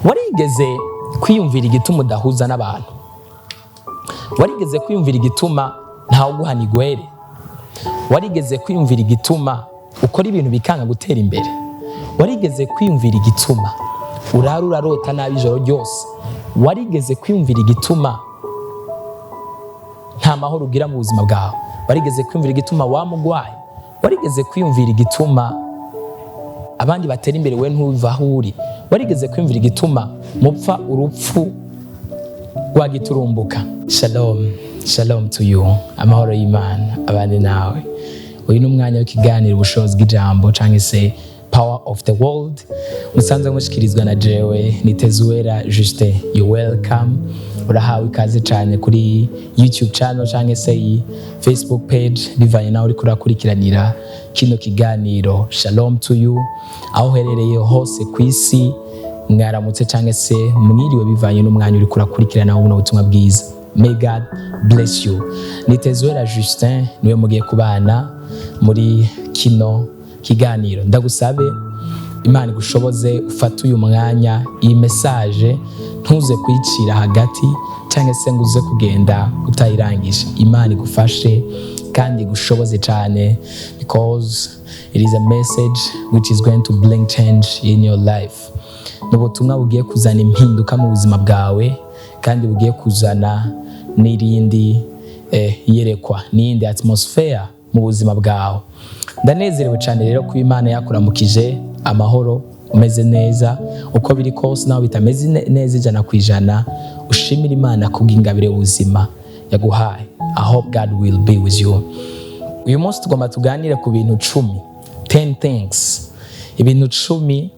Warigeze kwiyumvira igituma udahuza n'abantu? Warigeze kwiyumvira igituma ntawe uguhana igwere? Warigeze kwiyumvira igituma ukora ibintu bikanga gutera imbere? Warigeze kwiyumvira igituma urara urarota nabi ijoro ryose? Warigeze kwiyumvira igituma nta mahoro ugira mu buzima bwawe? Warigeze kwiyumvira igituma wamugwaye? Warigeze kwiyumvira igituma abandi batera imbere we ntuva aho uri? Warigeze kwiyumvira igituma mupfa urupfu rwagiturumbuka? Shalom, shalom to you. Amahoro y'Imana abandi nawe. Uyu ni umwanya w'ikiganiro ubushobozi bw'ijambo canke se power of the world. Musanzwe mushikirizwa na jewe Nitezuwera Justin. You welcome. Urahawe ikaze cyane kuri YouTube channel canke se Facebook page bivanye nawe uri kurakurikiranira kino kiganiro. Shalom to you. Aho herereye hose kw'isi, mwaramutse canke se mwiriwe bivanye n'umwanya uri kurakurikirana ubuno butumwa bwiza. May God bless you. Nitezuwera Justin niwe mugiye kubana muri kino kiganiro. Ndagusabe Imana igushoboze ufate uyu mwanya, iyi message ntuze kwicira hagati cyangwa se ngo uze kugenda utayirangije. Imana igufashe kandi igushoboze cyane, because it is a message which is going to bring change in your life. N'ubutumwa bugiye kuzana impinduka mu buzima bwawe kandi bugiye kuzana n'irindi yerekwa, n'indi atmosphere mu buzima bwawe. Ndanezerewe cyane rero ko Imana yakuramukije amahoro, umeze neza. Uko biri kose nawe bitameze neza ijana ku ijana, ushimira Imana kubw'ingabire y'ubuzima yaguhaye. I hope God will be with you. Uyu munsi tugomba tuganire ku bintu 10 things, ibintu 10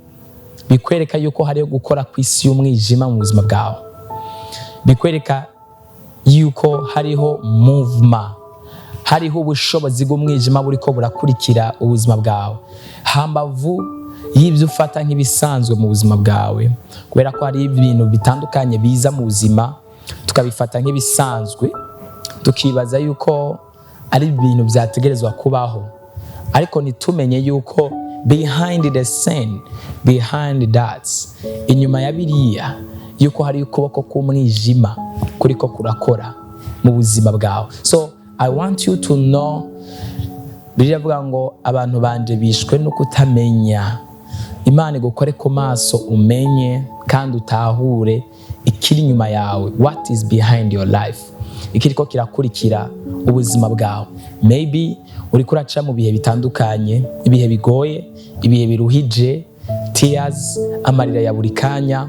bikwereka yuko hariyo gukora kw'isi y'umwijima mu buzima bwawe. Bikwereka yuko hariho movement, hariho ubushobozi bw'umwijima buriko burakurikira ubuzima bwawe, hambavu y'ibyo ufata nk'ibisanzwe mu buzima bwawe. Kubera ko hari ibintu bitandukanye biza mu buzima tukabifata nk'ibisanzwe, tukibaza yuko ari ibintu byategerezwa kubaho, ariko nitumenye yuko behind the scene, behind that, inyuma ya biriya, yuko hari ukuboko k'umwijima kuriko kurakora mu buzima bwawe. So I want you to know, biravuga ngo abantu banje bishwe no kutamenya. Imana igukore ku maso umenye kandi utahure ikiri nyuma yawe, what is behind your life, ikiriko kirakurikira ubuzima bwawe. Maybe uri kuraca mu bihe bitandukanye, ibihe bigoye, ibihe biruhije, tears, amarira ya buri kanya,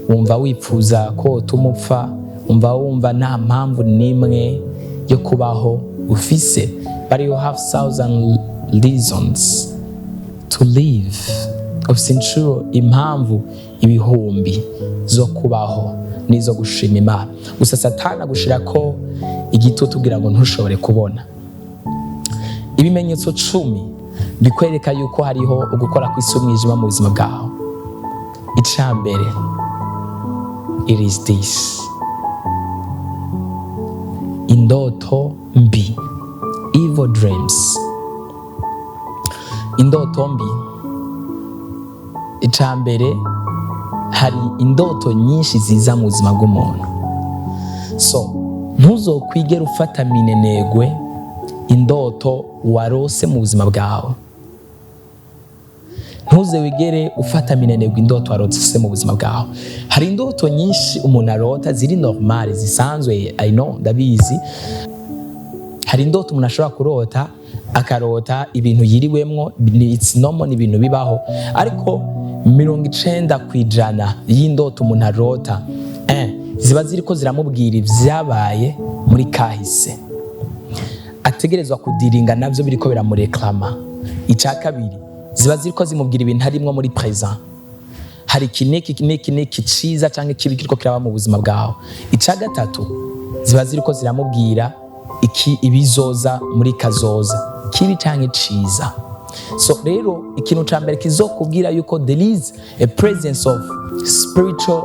wumva wipfuza ko tumupfa, wumva nta mpamvu nimwe yo kubaho ufise, but you have 1,000 reasons to live. Ufise inshuro impamvu ibihumbi zo kubaho nizo gushima Imana. Gusa Satani agushira ko igitutu kugira ngo ntushobore kubona. Ibimenyetso 10 bikwereka yuko hariho ugukora kw'isi umwijima mu buzima bwawe. Icambere, it is this: indoto mbi, evil dreams. Indoto mbi, icambere, hari indoto nyinshi ziza mu buzima bw'umuntu. So ntuzokwigera ufata minenegwe indoto warose mu buzima bwawe. Ntuze wigere ufata minenegwe indoto warose mu buzima bwawe. Hari indoto nyinshi umuntu arota ziri normal, zisanzwe, I know, ndabizi. Hari indoto umuntu ashobora kurota, akarota ibintu yiriwemwo, it's normal, ibintu bibaho. Ariko 90% y'indoto umuntu arota ziba ziriko ziramubwira ivyabaye muri kahise, ategerezwa kudiringa navyo biriko biramureklama. Ica kabiri, ziba ziriko zimubwira ibintu harimwo muri present, hari kiniki ciza canke kibi kiriko kiraba mu buzima bwawe. Ica gatatu, ziba ziriko ziramubwira ibizoza muri kazoza, kibi canke ciza. So rero ikintu ca mbere kizokubwira yuko there is a presence of spiritual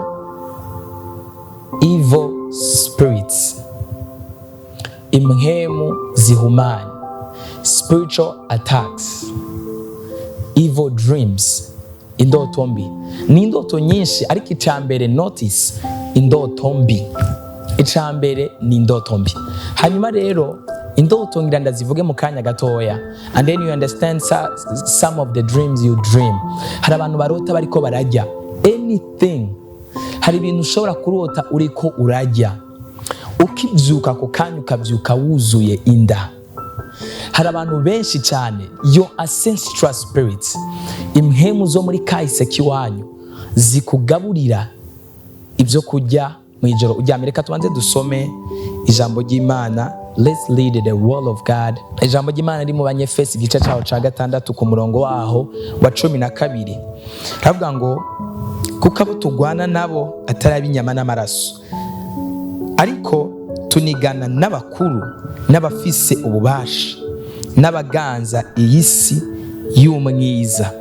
evil spirits, imhemu zihumani, spiritual attacks, evil dreams, indoto mbi. Ni indoto nyinshi, ariko icambere notice indoto mbi. Icambere ni indoto mbi. Hanyuma rero indoto ngira ndazivuge mu kanya gatoya, and then you understand some of the dreams you dream. Hari abantu barota bariko barajya anything. Hari ibintu ushobora kurota uriko urajya, ukibyuka ku kanya ukabyuka wuzuye inda. Hari abantu benshi cyane, your ancestral spirits, impemu zo muri kahise kiwanyu zikugaburira ibyo kujya mu ijoro uryamye. Reka tubanze dusome ijambo ry'Imana. Let's read the word of God. Ijambo ry'Imana riri mu Banyefesi igice cyaho ca 6 ku murongo waho wa 12. Ravuga ngo kuko abo tugwana nabo atari ab'inyama n'amaraso, ariko tunigana n'abakuru n'abafise ububasha n'abaganza iyi si y'umwiza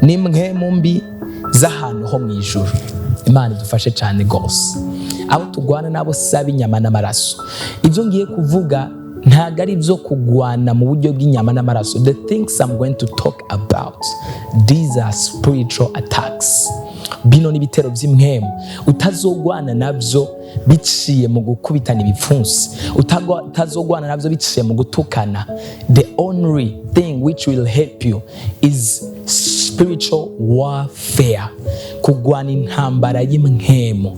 n'impwemu mbi z'ahantu ho mu ijuru. Imana idufashe cyane gose. Abo tugwana nabo saba inyama n'amaraso. Ibyo ngiye kuvuga ntago ari byo kugwana mu buryo bw'inyama n'amaraso. The things I'm going to talk about, these are spiritual attacks. Bino ni bitero by'imwemu utazogwana nabyo biciye mu gukubitana ibipfunsi, utazogwana nabyo biciye mu gutukana. The only thing which will help you is spiritual warfare. Kugwana intambara y'imwemu,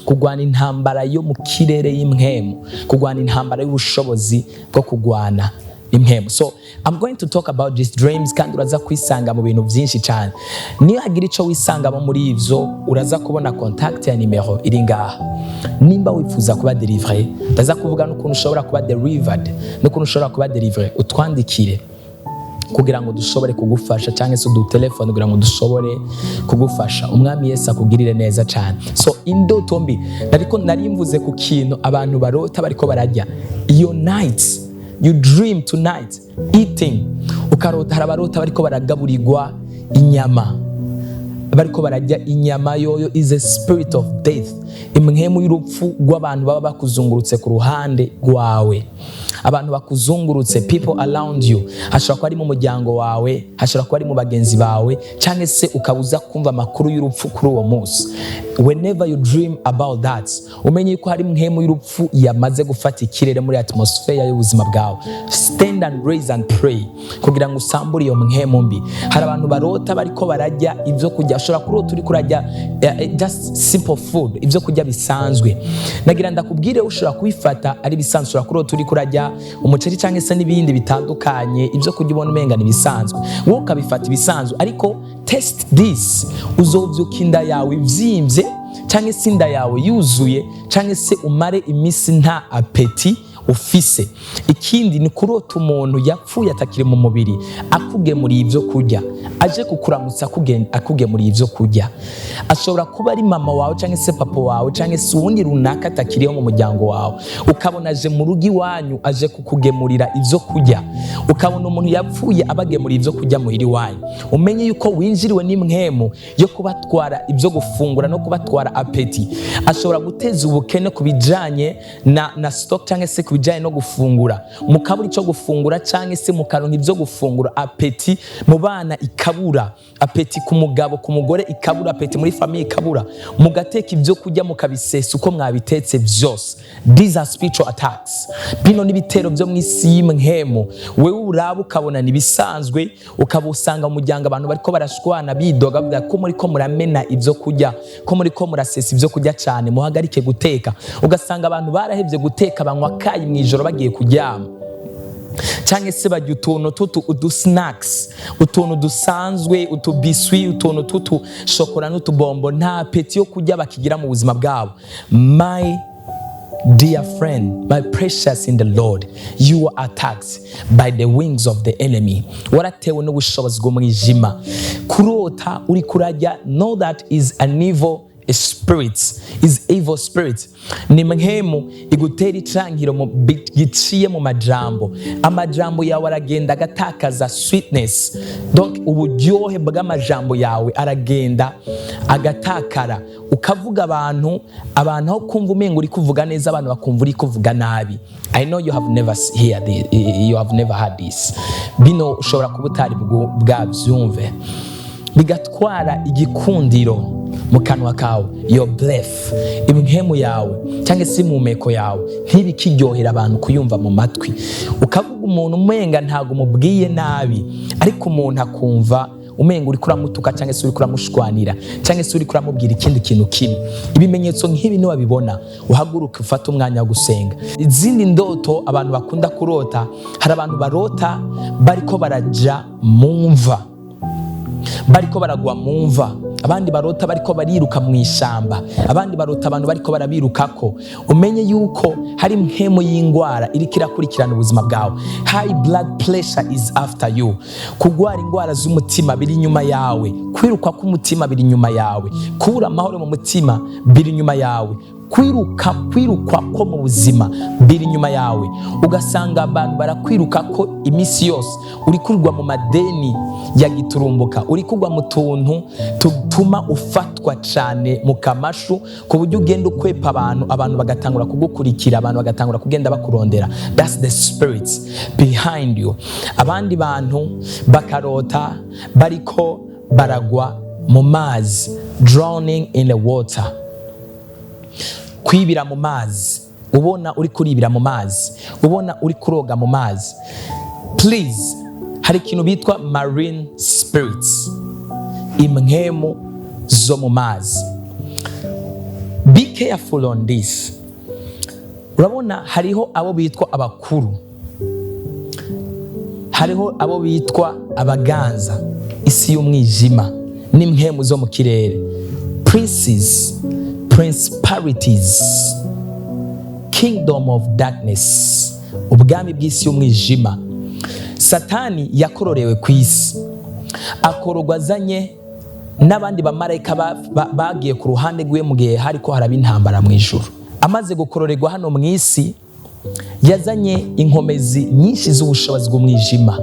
kugwana intambara yo mu kirere y'imwemu, kugwana intambara y'ubushobozi bwo kugwana imwemu. So I'm going to talk about these dreams, kandi uraza kwisanga mu bintu byinshi cyane. Niyo hagira icyo wisangamo muri ivyo, uraza kubona contact ya Numero iri ngaha. Nimba wipfuza kuba delivery, ndaza kuvuga n'ukuntu ushobora kuba delivered, n'ukuntu ushobora kuba delivery, utwandikire kugira ngo dushobore kugufasha, cyangwa se udutelefone kugira ngo dushobore kugufasha. Umwami Yesu akugirire neza cyane. So indoto mbi, nari mvuze ku kintu abantu barota bariko barajya. Your nights, you dream tonight eating. Ukarota, hari abarota bariko baragaburirwa inyama, bariko barajya inyama. Yoyo is a spirit of death, imwemu y'urupfu rw'abantu baba bakuzungurutse ku ruhande rwawe, abantu bakuzungurutse, people around you. Hashobora kuba ari mu muryango wawe, hashobora kuba ari mu bagenzi bawe, cyangwa se ukabuza kumva amakuru y'urupfu kuri uwo munsi. Whenever you dream about that, umenye ko hari imwemu y'urupfu yamaze gufata ikirere muri atmosphere y'ubuzima bwawe. Stand and raise and pray kugira ngo usambure iyo mwemu mbi. Hari abantu barota bariko barajya ibyo kujya, ushobora kurota uri kurajya just simple food, ibyo kujya bisanzwe. Nagira ndakubwire ushobora kubifata ari bisanzwe. Ushobora kurota uri kurajya umuceri cyangwa se n'ibindi bitandukanye, ibyo kujya ubona umenga ni bisanzwe, wowe ukabifata ibisanzwe. Ariko test this, uzovyuka inda yawe ivyimbye, cyangwa se inda yawe yuzuye, cyangwa se umare imisi nta apeti ufise. Ikindi ni kurota umuntu yapfuye atakiri mu mubiri akugemura ibyo kurya, aje kukuramutsa akugemura ibyo kurya. Ashobora kuba ari mama wawe cyangwa se papa wawe cyangwa se uwundi runaka atakiriho mu muryango wawe, ukabona aje mu rugo iwanyu aje kukugemurira ibyo kurya. Ukabona umuntu yapfuye abagemura ibyo kurya muhiri wanyu, umenye yuko winjiriwe n'imwemu yo kubatwara ibyo gufungura no kubatwara apeti. Ashobora guteza ubukene kubijanye na stock cyangwa se kubijanye no gufungura, mukabura icyo gufungura cyangwa se mukaronka ibyo gufungura. Apeti mu bana ikabura, apeti ku mugabo ku mugore ikabura, apeti muri famille ikabura, mugateka ibyo kujya mukabisesa uko mwabitetse byose. These are spiritual attacks. Bino ni bitero byo mu isi y'imwemu. Wewe uraba ukabona ni bisanzwe, ukabusanga mu muryango abantu bariko barashwana bidoga bavuga ko muri ko muramena ibyo kujya, ko muri ko murasesa ibyo kujya cyane, muhagarike guteka. Ugasanga abantu barahebye guteka, banywa kayi mu ijoro bagiye kuryama, cyangwa se bajya utuntu snacks, utuntu dusanzwe, utubiswi, utuntu shokora n'utubombo. Nta apeti yo kujya bakigira mu buzima bwabo. My dear friend, my precious in the Lord, you are attacked by the wings of the enemy. Waratewe n'ubushobozi bw'umwijima. Kurota uri kurajya, know that is an evil spirits, is evil spirits. Ni mwemu igutera icangiro mu giciye mu majambo. Amajambo yawe aragenda agatakaza sweetness, donc uburyohe bw'amajambo yawe aragenda agatakara. Ukavuga abantu aho kumva umengo uri kuvuga neza, abantu bakumva uri kuvuga nabi. I know you have never heard this, you have never had this. Bino ushobora kuba utari bwabyumve. bigatwara igikundiro mu kanwa kawe, your breath, impemu yawe cyangwa se impumeko yawe ntibikiryohera abantu kuyumva mu matwi. Ukavuga umuntu umenga ntago umubwiye nabi, ariko umuntu akumva umenga uri kuramutuka cyangwa se uri kuramushwanira cyangwa se uri kuramubwira ikindi kintu kimwe. Ibimenyetso nk'ibi ni wabibona, uhaguruka ufata umwanya wo gusenga. Izindi ndoto abantu bakunda kurota, hari abantu barota bariko baraja mu mva, bariko baragwa mu mva, abandi barota bariko bariruka mu ishamba, abandi barota abantu bariko barabirukako. Umenye yuko hari impemu y'ingwara iriko irakurikirana ubuzima bwawe. High blood pressure is after you. Kugwara ingwara z'umutima biri nyuma yawe, kwiruka k'umutima biri nyuma yawe, kubura amahoro mu mutima biri nyuma yawe, kwirukwa ko mu buzima biri nyuma yawe. Ugasanga abantu barakwiruka ko imisi yose, uri kurigwa mu madeni ya giturumbuka, uri kugwa mu tuntu tutuma ufatwa cyane mu kamashu, ku buryo ugenda ukwepa abantu bagatangura kugukurikira, abantu bagatangura kugenda bakurondera. That's the spirits behind you. Abandi bantu bakarota bariko baragwa mu mazi, drowning in the water, kwibira mu mazi, ubona uri kuribira mu mazi, ubona uri kuroga mu mazi. Please, hari ikintu bitwa marine spirits, impemu zo mu mazi. Be careful on this. Urabona hariho abo bitwa abakuru, hariho abo bitwa abaganza, isi y'umwijima n'impemu zo mu kirere, princes, principalities, kingdom of darkness, ubwami bw'isi y'umwijima. Satani yakororewe ku isi, akorogwa azanye n'abandi bamarayika bagiye ku ruhande rwe mu gihe hariko haraba intambara mu ijuru. Amaze gukororerwa hano mu isi, yazanye inkomezi nyinshi z'ubushobozi bw'umwijima,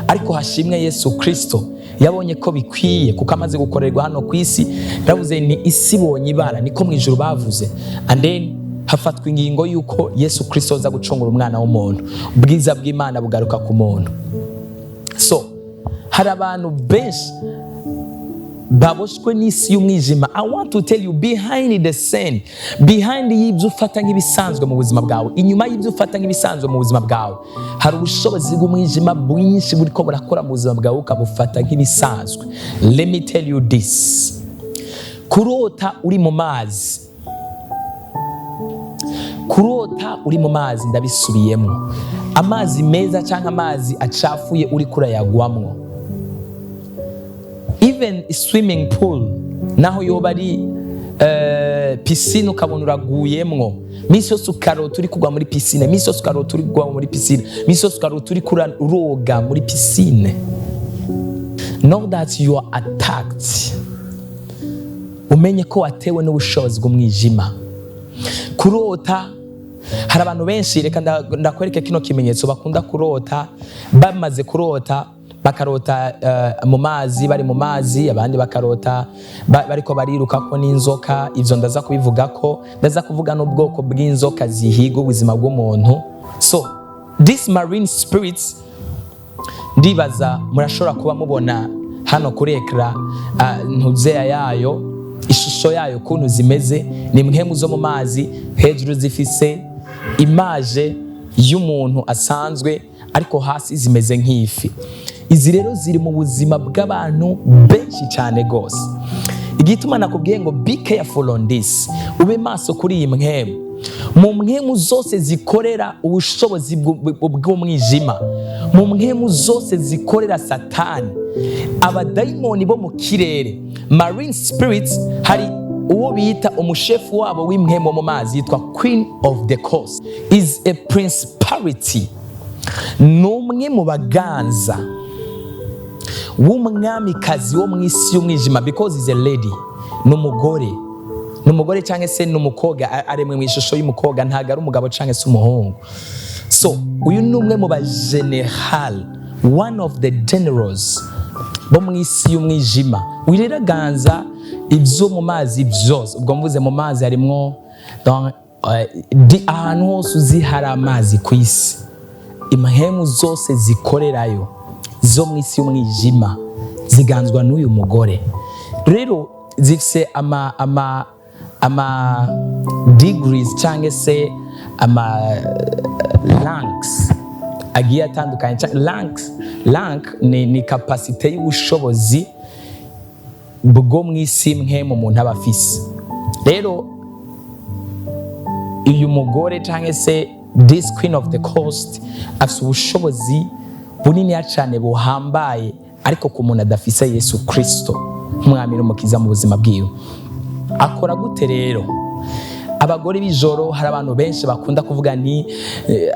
ariko hashimwe Yesu Kristo yabonye ko bikwiye, kuko amaze gukorerwa hano ku isi yavuze ni isi ibonye ibara, niko mu ijuru bavuze. And then hafatwa ingingo yuko Yesu Kristo aza gucungura umwana w'umuntu, ubwiza bw'Imana bugaruka ku muntu. So hari abantu benshi baboshwe n'isi y'umwijima. I want to tell you, behind the scene, behind y'ibyo ufata nk'ibisanzwe mu buzima bwawe, inyuma y'ibyo ufata nk'ibisanzwe mu buzima bwawe, hari ubushobozi bw'umwijima bwinshi buriko burakora mu buzima bwawe ukabufata nk'ibisanzwe. Let me tell you this. Kurota uri mu mazi, kurota uri mu mazi, ndabisubiyemo, amazi meza cyangwa amazi acafuye uri kurayagwamwo. Even swimming pool, naho yoba ari piscine ukabona uraguyemwo, misi yose ukarota uri kugwa muri piscine, misi yose ukarota uri kugwa muri piscine, misi yose ukarota uri kuroga muri piscine. Know that you are attacked. Umenye ko watewe n'ubushobozi bw'umwijima. Kurota, hari abantu benshi, reka ndakwereke kino kimenyetso, bakunda kurota, bamaze kurota bakarota mu mazi, bari mu mazi, abandi bakarota bariko bariruka ko n'inzoka. Ivyo ndaza kubivuga ko, ndaza kuvuga n'ubwoko bw'inzoka zihiga ubuzima bw'umuntu. So these marine spirits, ndibaza murashobora kuba mubona hano kuri ekra ntuzeya yayo, ishusho yayo kuntu zimeze. Ni impemu zo mu mazi, hejuru zifise image y'umuntu asanzwe, ariko hasi zimeze nk'ifi. Izi rero ziri mu buzima bw'abantu benshi cyane gose. Igituma nakubwiye ngo be careful on this, ube maso kuri iyi mpemu. Mu mpemu zose zikorera ubushobozi bw'umwijima, mu mpemu zose zikorera Satani, abadayimoni bo mu kirere, marine spirits, hari uwo bita umushefu wabo w'impemu mu mazi, yitwa Queen of the Coast, is a principality. N'umwe mu baganza w'umwamikazi wo mu isi y'umwijima, because is a lady, n'umugore cyangwa se n'umukobwa, aremwe mu ishusho y'umukobwa, ntago ari umugabo cyangwa se umuhungu. So uyu ni umwe mu bageneral, one of the generals bo mu isi y'umwijima. Wirera ganza ibyo mu mazi byose. Ubwo mvuze mu mazi harimo ahantu hose uzi hari amazi ku isi, impemu zose zikorerayo zo mu isi y'umwijima ziganzwa n'uyu mugore. Rero zifise ama degrees cyangwa se ama ranks agiye atandukanye. Rank ni kapasite y'ubushobozi bwo mw'isi mwe mu muntu aba afise. Rero uyu mugore cyangwa se this queen of the coast afite ubushobozi bunini cyane buhambaye, ariko ku muntu adafise Yesu Kristo nk'umwami n'umukiza mu buzima bwiwe. Akora gute rero? Abagore b'ijoro, hari abantu benshi bakunda kuvuga nti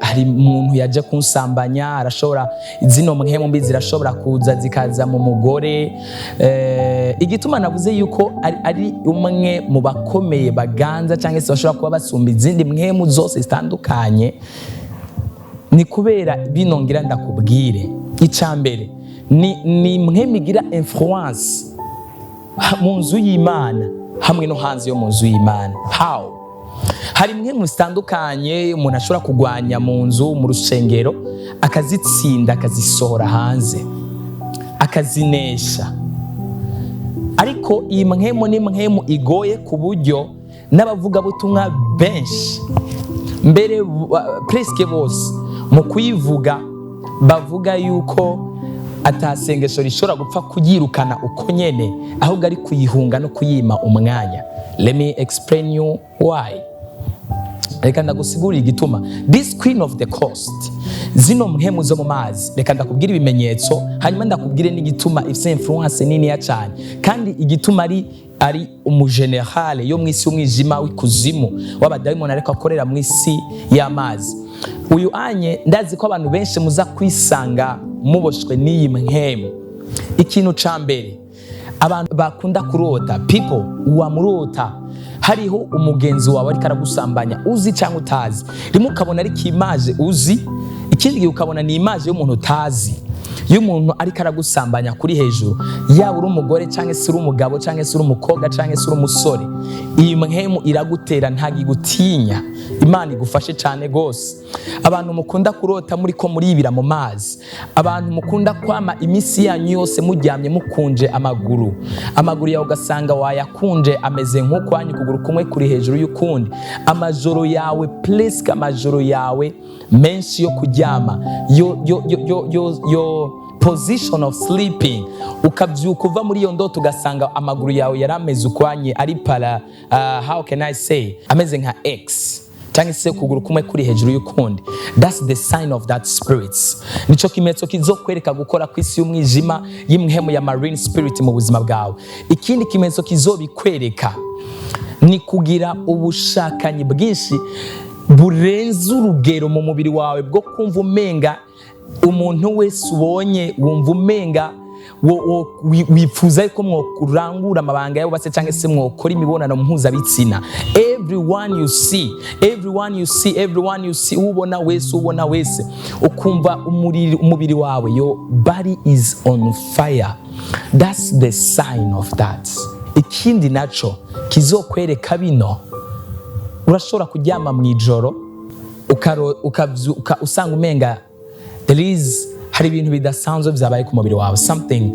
hari umuntu yaje kunsambanya, arashobora zino mpemu mbi zirashobora kuza zikaza mu mugore. Igituma navuze yuko ari umwe mu bakomeye baganza cyangwa se bashobora kuba basumba izindi mpemu zose zitandukanye, ni kubera bino ngira ndakubwire. Icambere ni mpemu igira influence mu nzu y'Imana hamwe no hanze yo mu nzu y'Imana. How? Hari mpemu zitandukanye umuntu ashobora kugwanya mu nzu, mu rusengero, akazitsinda, akazisohora hanze, akazinesha. Ariko iyi mpemu ni mpemu igoye ku buryo n'abavugabutumwa benshi, mbere presque bose, mu kuyivuga bavuga yuko atasengesho rishobora gupfa kuyirukana uko nyene, ahubwo ari kuyihunga no kuyima umwanya. Let me explain you why. Reka ndagusigurira igituma. This queen of the coast, zino mpemu zo mu mazi, reka ndakubwira ibimenyetso, hanyuma ndakubwire n'igituma ifite influence nini ya cyane, kandi igituma ari umugenerale yo mw'isi y'umwijima w'ikuzimu w'abadayimoni ariko akorera mw'isi y'amazi. Uyu anye ndazi ko abantu benshi muza kwisanga muboshwe n'iyi mpemu. Ikintu ca mbere, abantu bakunda kurota, people wamurota hariho umugenzi wawe ariko aragusambanya, uzi cyangwa utazi. Rimwe ukabona ari kimaje uzi, ikindi gihe ukabona ni imaje y'umuntu utazi, y'umuntu ariko aragusambanya kuri hejuru, yaba uri umugore cyangwa se uri umugabo cyangwa se uri umukobwa cyangwa se uri umusore. Iyi mpemu iragutera, ntagigutinya. Imana igufashe cyane gose. Abantu mukunda kurota muri ko muribira mu mazi, abantu mukunda kwama imisi yanyu yose muryamye mukunje amaguru yawe, ugasanga wayakunje ameze nk'ukwanyu, kuguru kumwe kuri hejuru y'ukundi. Amajoro yawe presque amajoro yawe menshi yo kuryama, yo position of sleeping, ukabyuka uva muri iyo ndoto ugasanga amaguru yawe yarameze ukwanye, ari para how can I say, ameze nka X cyangwa se kuguru kumwe kuri hejuru y'ukundi. That's the sign of that spirits. Nico kimenyetso kizokwereka gukora kw'isi y'umwijima y'imhemu ya marine spirit mu buzima bwawe. Ikindi kimenyetso kizobikwereka ni kugira ubushakanyi bwinshi burenze urugero mu mubiri wawe, bwo kumva umenga umuntu wese ubonye wumva umenga wipfuza ko mwokurangura amabanga yawe base cyangwa se mwokora imibonano mpuzabitsina. Everyone you see, ubona wese ukumva umubiri wawe, your body is on fire. That's the sign of that. Ikindi naco kizokwereka bino, urashobora kuryama mu ijoro ukavyuka usanga umenga hari ibintu bidasanzwe byabaye ku mubiri wawe, something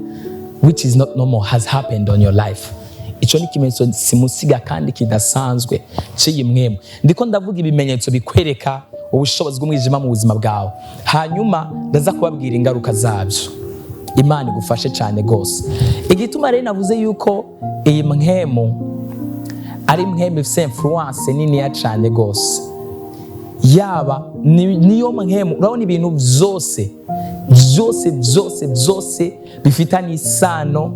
which is not normal has happened on your life. Ico ni kimenyetso simusiga kandi kidasanzwe cy'iyi mpemu. Ndiko ndavuga ibimenyetso bikwereka ubushobozi bw'umwijima mu buzima bwawe, hanyuma ndaza kubabwira ingaruka zabyo. Imana igufashe cyane gose. Igituma rero navuze yuko iyi mpemu ari mpemu ifite influence nini ya cyane gose, yaba niyo mpemu. Urabona ibintu byose bifitanye isano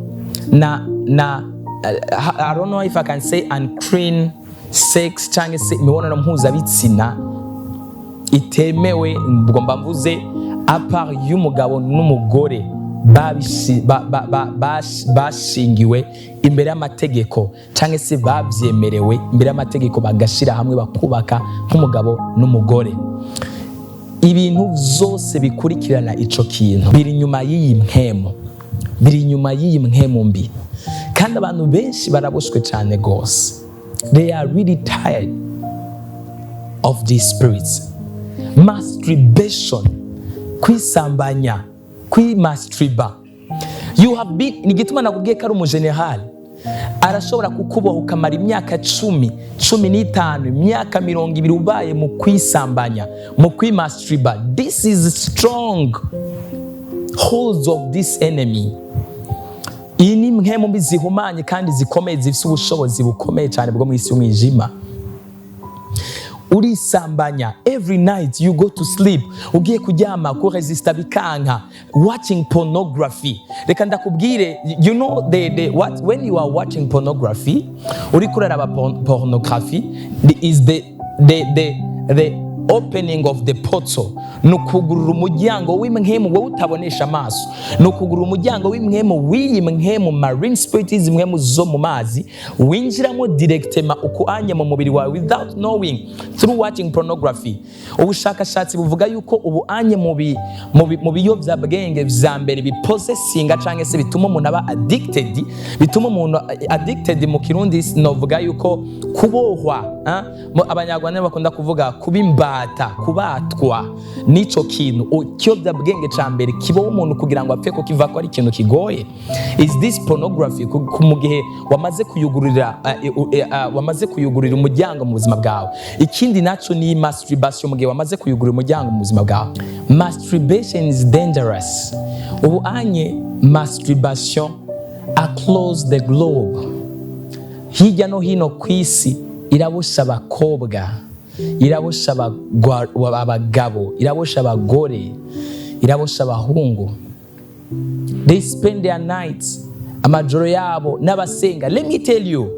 na I don't know if I can say unclean sex cyangwa se imibonano mpuzabitsina itemewe, ngomba mvuze apart y'umugabo n'umugore bashingiwe imbere y'amategeko cyangwa se babyemerewe imbere y'amategeko, bagashira hamwe bakubaka nk'umugabo n'umugore. Ibintu byose bikurikirana ico kintu biri nyuma y'iyi mpemu mbi, kandi abantu benshi baraboshwe cyane gose. They are really tired of these spirits. Masturbation, kwisambanya, kwimasturba, You have been, ni gituma nakubwiye ko ari umujenerali. Arashobora kukuboha ukamara imyaka 10, 15, imyaka 20 ubaye mu kwisambanya, mu kwimasturba. This is strong holds of this enemy. Iyi ni mpwemu mbi zihumanye kandi zikomeye, zifite ubushobozi bukomeye cyane bwo mu isi y'umwijima. Urisambanya every night you go to sleep, ugiye kuryama ko resista bikanka, watching pornography. Reka ndakubwire, you know what, when you are watching pornography, uri kuraraba pornography is the opening of the portal. Nukugurura umuryango w'imwemu wowe utabonesha amaso, nukugurura umuryango w'imwemu w'imwemu marine spirits, imwemu zo mu mazi, winjiramo directement ukuanye mu mubiri wawe without knowing, through watching pornography. Ubushakashatsi buvuga yuko ubuanye mu biyobyabwenge vya mbere bipossessinga canke se bituma umuntu aba addicted, bituma umuntu addicted mu Kirundi novuga yuko kubohwa, abanyarwanda bakunda kuvuga kubimbata, kubatwa. Nico kintu ikiyobyabwenge ca mbere kiboha umuntu kugira ngo apfe ko kiva ko ari ikintu kigoye. Is this pornography mu gihe wamaze kuyugurira umuryango mu buzima bwawe. Ikindi naco ni masturbation mu gihe wamaze kuyugurira umuryango mu buzima bwawe. Masturbation is dangerous. Ubu anye masturbation across the globe, hirya no hino kw'isi, irabosha abakobwa, irabosha abagabo, irabosha abagore, irabosha abahungu. They spend their nights, amajoro yabo n'abasenga. Let me tell you,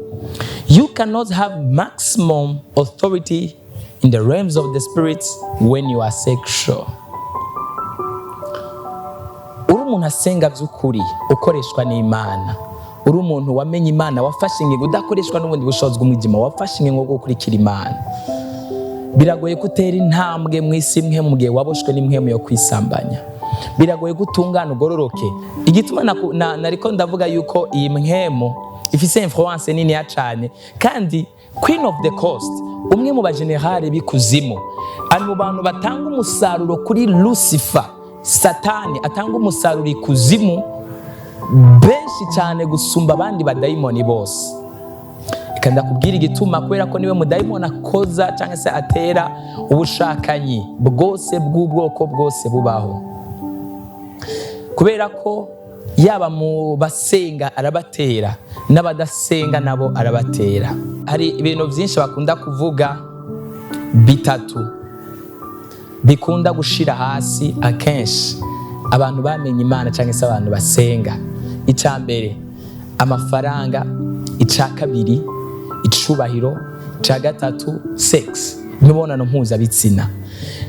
you cannot have maximum authority in the realms of the spirits when you are sexual. Uri umuntu asenga by'ukuri, ukoreshwa n'Imana. Uri umuntu wamenye Imana, wafashe ingingo, udakoreshwa n'ubundi bushobozi bw'umwijima, wafashe ingingo yo gukurikira Imana. Biragoye gutera intambwe mu isi imwe mu gihe waboshwe n'imwemu yo kwisambanya. Biragoye gutungana ugororoke. Igituma nariko ndavuga yuko iyi mwemu ifise influence nini ya cyane, kandi Queen of the Coast, umwe mu bagenerale bikuzimu, ari mu bantu batanga umusaruro kuri Lucifer, Satani atanga umusaruro ikuzimu benshi cyane gusumba abandi badayimoni bose. Kandi kubwira igituma, kubera ko niwe mudayimoni akoza cyangwa se atera ubushakanyi bwose bw'ubwoko bwose bubaho. Kubera ko yaba mu basenga arabatera, n'abadasenga nabo arabatera. Hari ibintu byinshi bakunda kuvuga bitatu bikunda gushira hasi akenshi abantu bamenye Imana cyangwa se abantu basenga. Icya mbere amafaranga, icya kabiri icubahiro, icya gatatu sex, imibonano mpuzabitsina.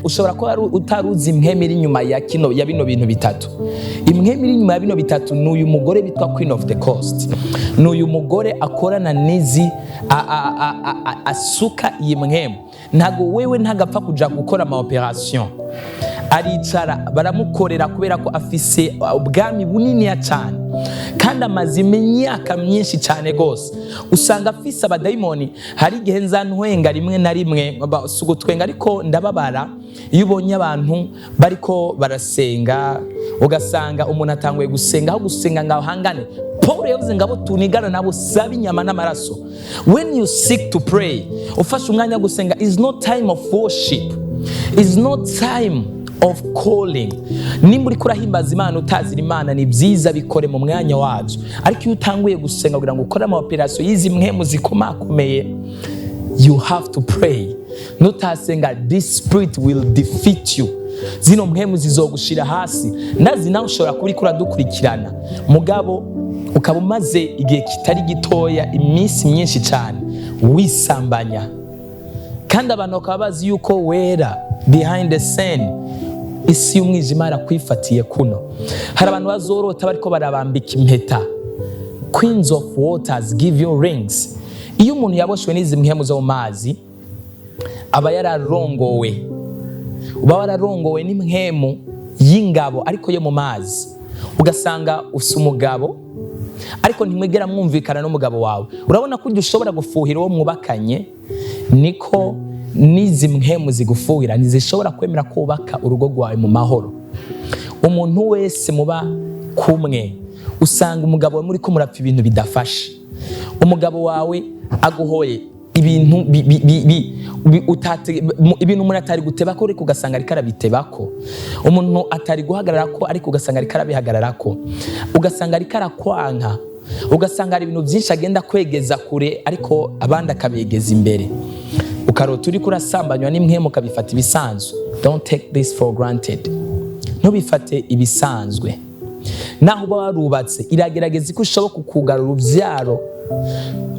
Ushobora ko utaruzi imwemu iri inyuma ya bino bintu bitatu. Imwemu iri inyuma ya bino bitatu ni uyu mugore bitwa Queen of the Coast. Ni uyu mugore akorana n'izi asuka iyi mwemu. Ntago wewe ntagapfa kuja gukora ama operation, aricara baramukorera kubera ko afise ubwami bunini ya cyane kandi amaze imyaka myinshi cyane gose. Usanga afise abadayimoni. Hari igihe nzantwenga rimwe na rimwe, sugutwenga ariko ndababara iyo ubonye abantu bariko barasenga, ugasanga umuntu atanguye gusenga, aho gusenga ngaho hangane Paul yavuze ngabo tunigana nabo saba inyama n'amaraso. When you seek to pray, ufashe umwanya gusenga, is not time of worship, is not time of calling. Nimba uri kurahimbaza Imana utazira Imana, ni byiza bikore mu mwanya wabyo. Ariko iyo utanguye gusenga kugira ngo ukore ama operation y'izi mwemu zikomakomeye, you have to pray. Nutasenga, this spirit will defeat you. Zino mwemu zizogushira hasi. Ndazi nawe ushobora kuba uriko uradukurikirana mugabo ukaba umaze igihe kitari gitoya, iminsi myinshi cyane wisambanya, kandi abantu bakaba bazi yuko wera behind the scene. Isi y'umwijima arakwifatiye kuno. Hari abantu bazorota bariko barabambika impeta. Queens of waters give you rings. Iyo umuntu yaboshwe n'izi mwemu zo mu mazi, aba yararongowe. Uba wararongowe n'imwemu y'ingabo ariko yo mu mazi. Ugasanga usa umugabo ariko ntimwegera mwumvikana n'umugabo wawe. Urabona ko ushobora gufuhira uwo mwubakanye, niko nizi mwemu zigufuhira ntizishobora kwemera kubaka urugo rwawe mu mahoro. Umuntu wese muba kumwe usanga umugabo wawe muri ko murapfa ibintu bidafashe, umugabo wawe aguhoye ibintu ibintu umuntu atari gutebako ariko ugasanga ariko arabitebako, umuntu atari guhagararako ariko ugasanga ariko arabihagararako, ugasanga ariko arakwanka, ugasanga hari ibintu byinshi agenda kwegeza kure ariko abandi akabegeza imbere, ukarota uriko urasambanywa n'impwemu ukabifata ibisanzwe. Don't take this for granted. Ntubifate ibisanzwe. Naho uba warubatse iragerageza ko ushoboka kugarura urubyaro,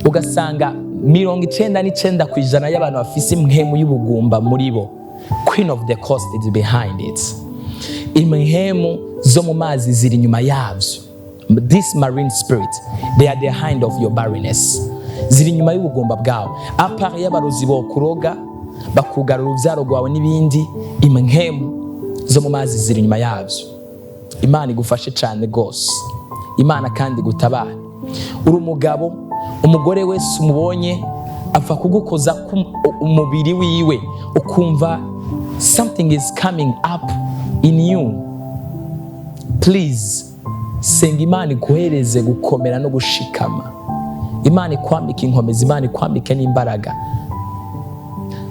ugasanga 99% y'abantu bafise impwemu y'ubugumba muri bo. Queen of the coast is behind it. Impwemu zo mu mazi ziri nyuma yavyo. This marine spirit, they are behind of your barrenness. Ziri nyuma y'ubugumba bwawe. Apart y'abarozi bo kuroga bakugarura urubyaro rwawe n'ibindi, impwemu zo mu mazi ziri nyuma yavyo. Imana igufashe cyane gose. Imana kandi gutabara. Uri umugabo, umugore wese umubonye apfa kugukoza umubiri wiwe ukumva something is coming up in you. Please senga Imana iguhereze gukomera no gushikama. Imana ikwambike inkomezi, Imana ikwambike n'imbaraga.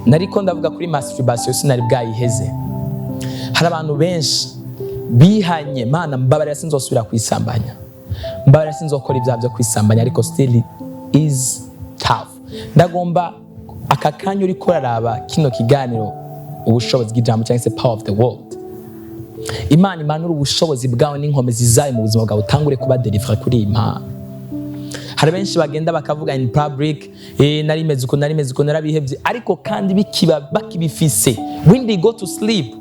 Nariko ndavuga kuri masturbation sinari bwayiheze. Hari abantu benshi bihanye, Mana mbabarira sinzosubira kwisambanya, mbabarira sinzokora ibyaha byo kwisambanya, ariko still is tough. Ndagomba aka kanya uri kuraraba kino kiganiro ubushobozi bw'ijambo cyangwa se power of the world, Imana imanura ubushobozi bwawe n'inkomezi zayo mu buzima bwawe, utangure kuba deliver kuri iyi mpano. Hari benshi bagenda bakavuga in public, narimeze uko narabihebye, ariko kandi bakibifise when they go to sleep,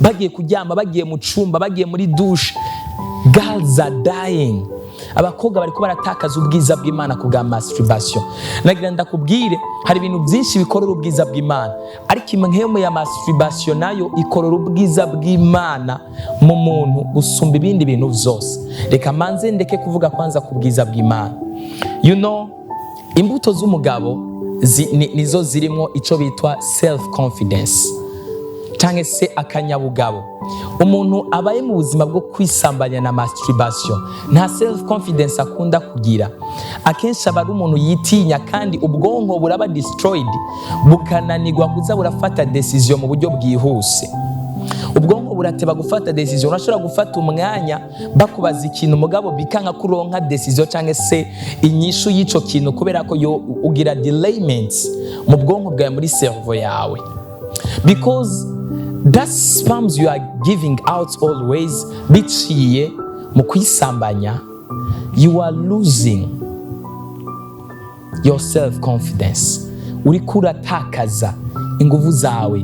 bagiye kuryama, bagiye mu cumba, bagiye muri douche, girls are dying. Abakobwa bariko baratakaza ubwiza bw'Imana kubwa masturbation. Nagira ndakubwire hari ibintu byinshi bikorora ubwiza bw'Imana, ariko impwemu ya masturbation nayo ikorora ubwiza bw'Imana mu muntu gusumba ibindi bintu byose. Reka manze ndeke kuvuga kwanza ku bwiza bw'Imana. You know, imbuto z'umugabo nizo zirimo ico bitwa self confidence cyangwa se akanyabugabo. Umuntu abaye mu buzima bwo kwisambanya na masturbation nta self confidence akunda kugira. Akenshi aba ari umuntu yitinya, kandi ubwonko buraba destroyed, bukananirwa kuza burafata decision mu buryo bwihuse. Ubwonko burateba gufata decision. Urashobora gufata umwanya bakubaza ikintu mugabo bikanka kuronka decision cyangwa se inyishu y'ico kintu, kubera ko yo ugira delayments mu bwonko bwawe muri cerveau yawe, because that spams you are giving out always biciye mu kwisambanya. You are losing your self confidence. Uri kuratakaza inguvu zawe,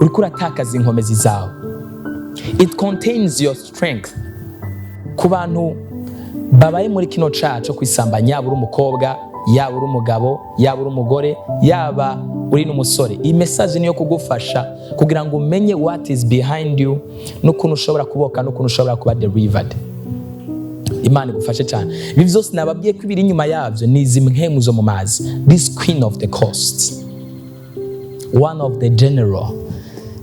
uri kuratakaza inkomezi zawe. It contains your strength. Ku bantu babaye muri kino caco kwisambanya, yaba uri umukobwa, yaba uri umugabo, yaba uri umugore, yaba uri n'umusore, iyi message niyo kugufasha kugira ngo umenye what is behind you, n'ukuntu ushobora kuboka, n'ukuntu ushobora kuba delivered. Imana igufashe cyane. Ibi byose nababwiye ko ibiri inyuma yavyo ni izi mpwemu zo mu mazi. This queen of the coast, one of the general.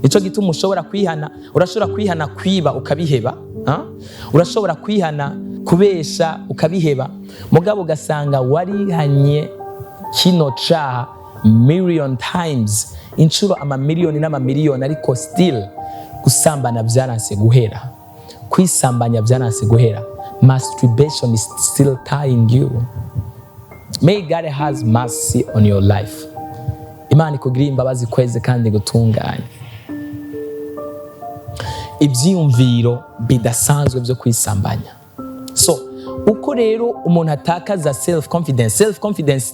Nico gituma ushobora kwihana. Urashobora kwihana kwiba ukabiheba, urashobora kwihana kubesha ukabiheba, mugabo ugasanga warihanye kino caha million times, inshuro amamiliyoni n'amamiliyoni, ariko still gusambana byaranse guhera, kwisambanya byaranse guhera. Masturbation is still tying you. May God has mercy on your life. Imana ikugirire imbabazi kweze kandi gutunganya. Ibyiyumviro bidasanzwe byo kwisambanya. So uko rero umuntu atakaza self confidence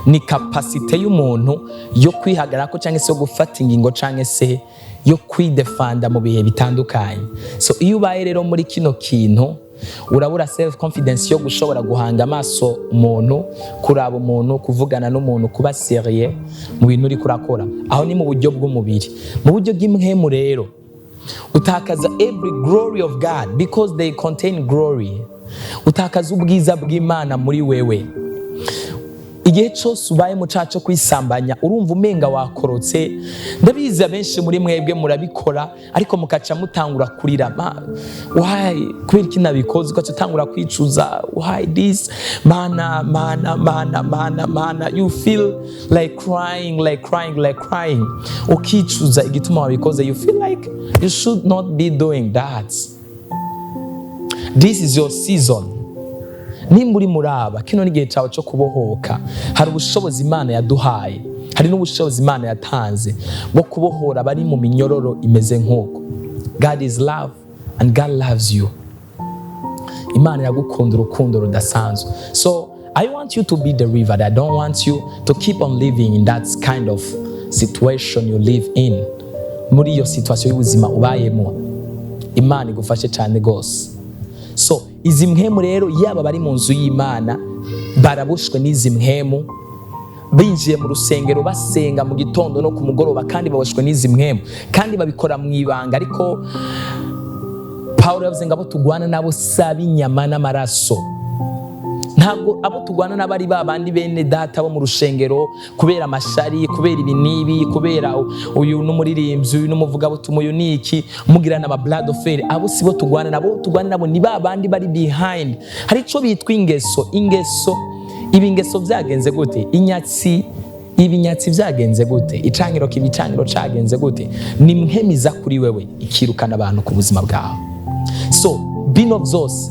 ni capacity y'umuntu yo kwihagarako cyangwa se yo gufata ingingo cyangwa se yo kwidefanda mu bihe bitandukanye. So iyo ubaye rero muri kino kintu urabura self confidence yo gushobora guhanga amaso umuntu, kuraba umuntu, kuvugana n'umuntu, kuba serieux mu bintu uri kurakora. Aho ni mu buryo bw'umubiri. Mu buryo bw'imhemu rero utakaza every glory of God because they contain glory. Utakaza ubwiza bw'Imana muri wewe. igihe cyose ubaye mu cyaha cyo kwisambanya urumva umenga wakorotse. Ndabizi abenshi muri mwebwe murabikora ariko mukaca mutangura kurira, why, kubera iki nabikoze, ugaca utangura kwicuza, why this, mana, you feel like crying, ukicuza igituma wabikoze. You feel like you should not be doing that. This is your season. Nimba uri muraba kino ni igihe cyawe cyo kubohoka. Hari ubushobozi Imana yaduhaye, hari n'ubushobozi Imana yatanze bwo kubohora bari mu minyororo imeze nk'uko. God is love and God loves you. Imana iragukunda urukundo rudasanzwe. So I want you to be delivered. I don't want you to keep on living in that kind of situation you live in. Muri iyo situation y'ubuzima ubayemo, Imana igufashe cyane gose. So izi mpemu rero yaba bari mu nzu y'Imana barabushwe n'izi mpemu, binjiye mu rusengero basenga mu gitondo no ku mugoroba kandi baboshwe n'izi mpemu kandi babikora mu ibanga. Ariko Paulo yavuze ngo abo tugwana nabo sabi inyama n'amaraso. Ntabwo abo tugwana n'abari babandi bene data bo mu rushengero kubera amashari, kubera ibinibi, kubera uyu n'umuririmbyi, uyu n'umuvugabutumwa, uyu niki mugirana ama blood affair. Abo sibo tugwana nabo ni babandi bari behind. Hari ico bitwa ingeso. Ibingeso byagenze gute? Ibinyatsi byagenze gute? Icangiro cagenze gute? Ni mpemiza kuri wewe ikirukana abantu ku buzima bwawe. So bino zose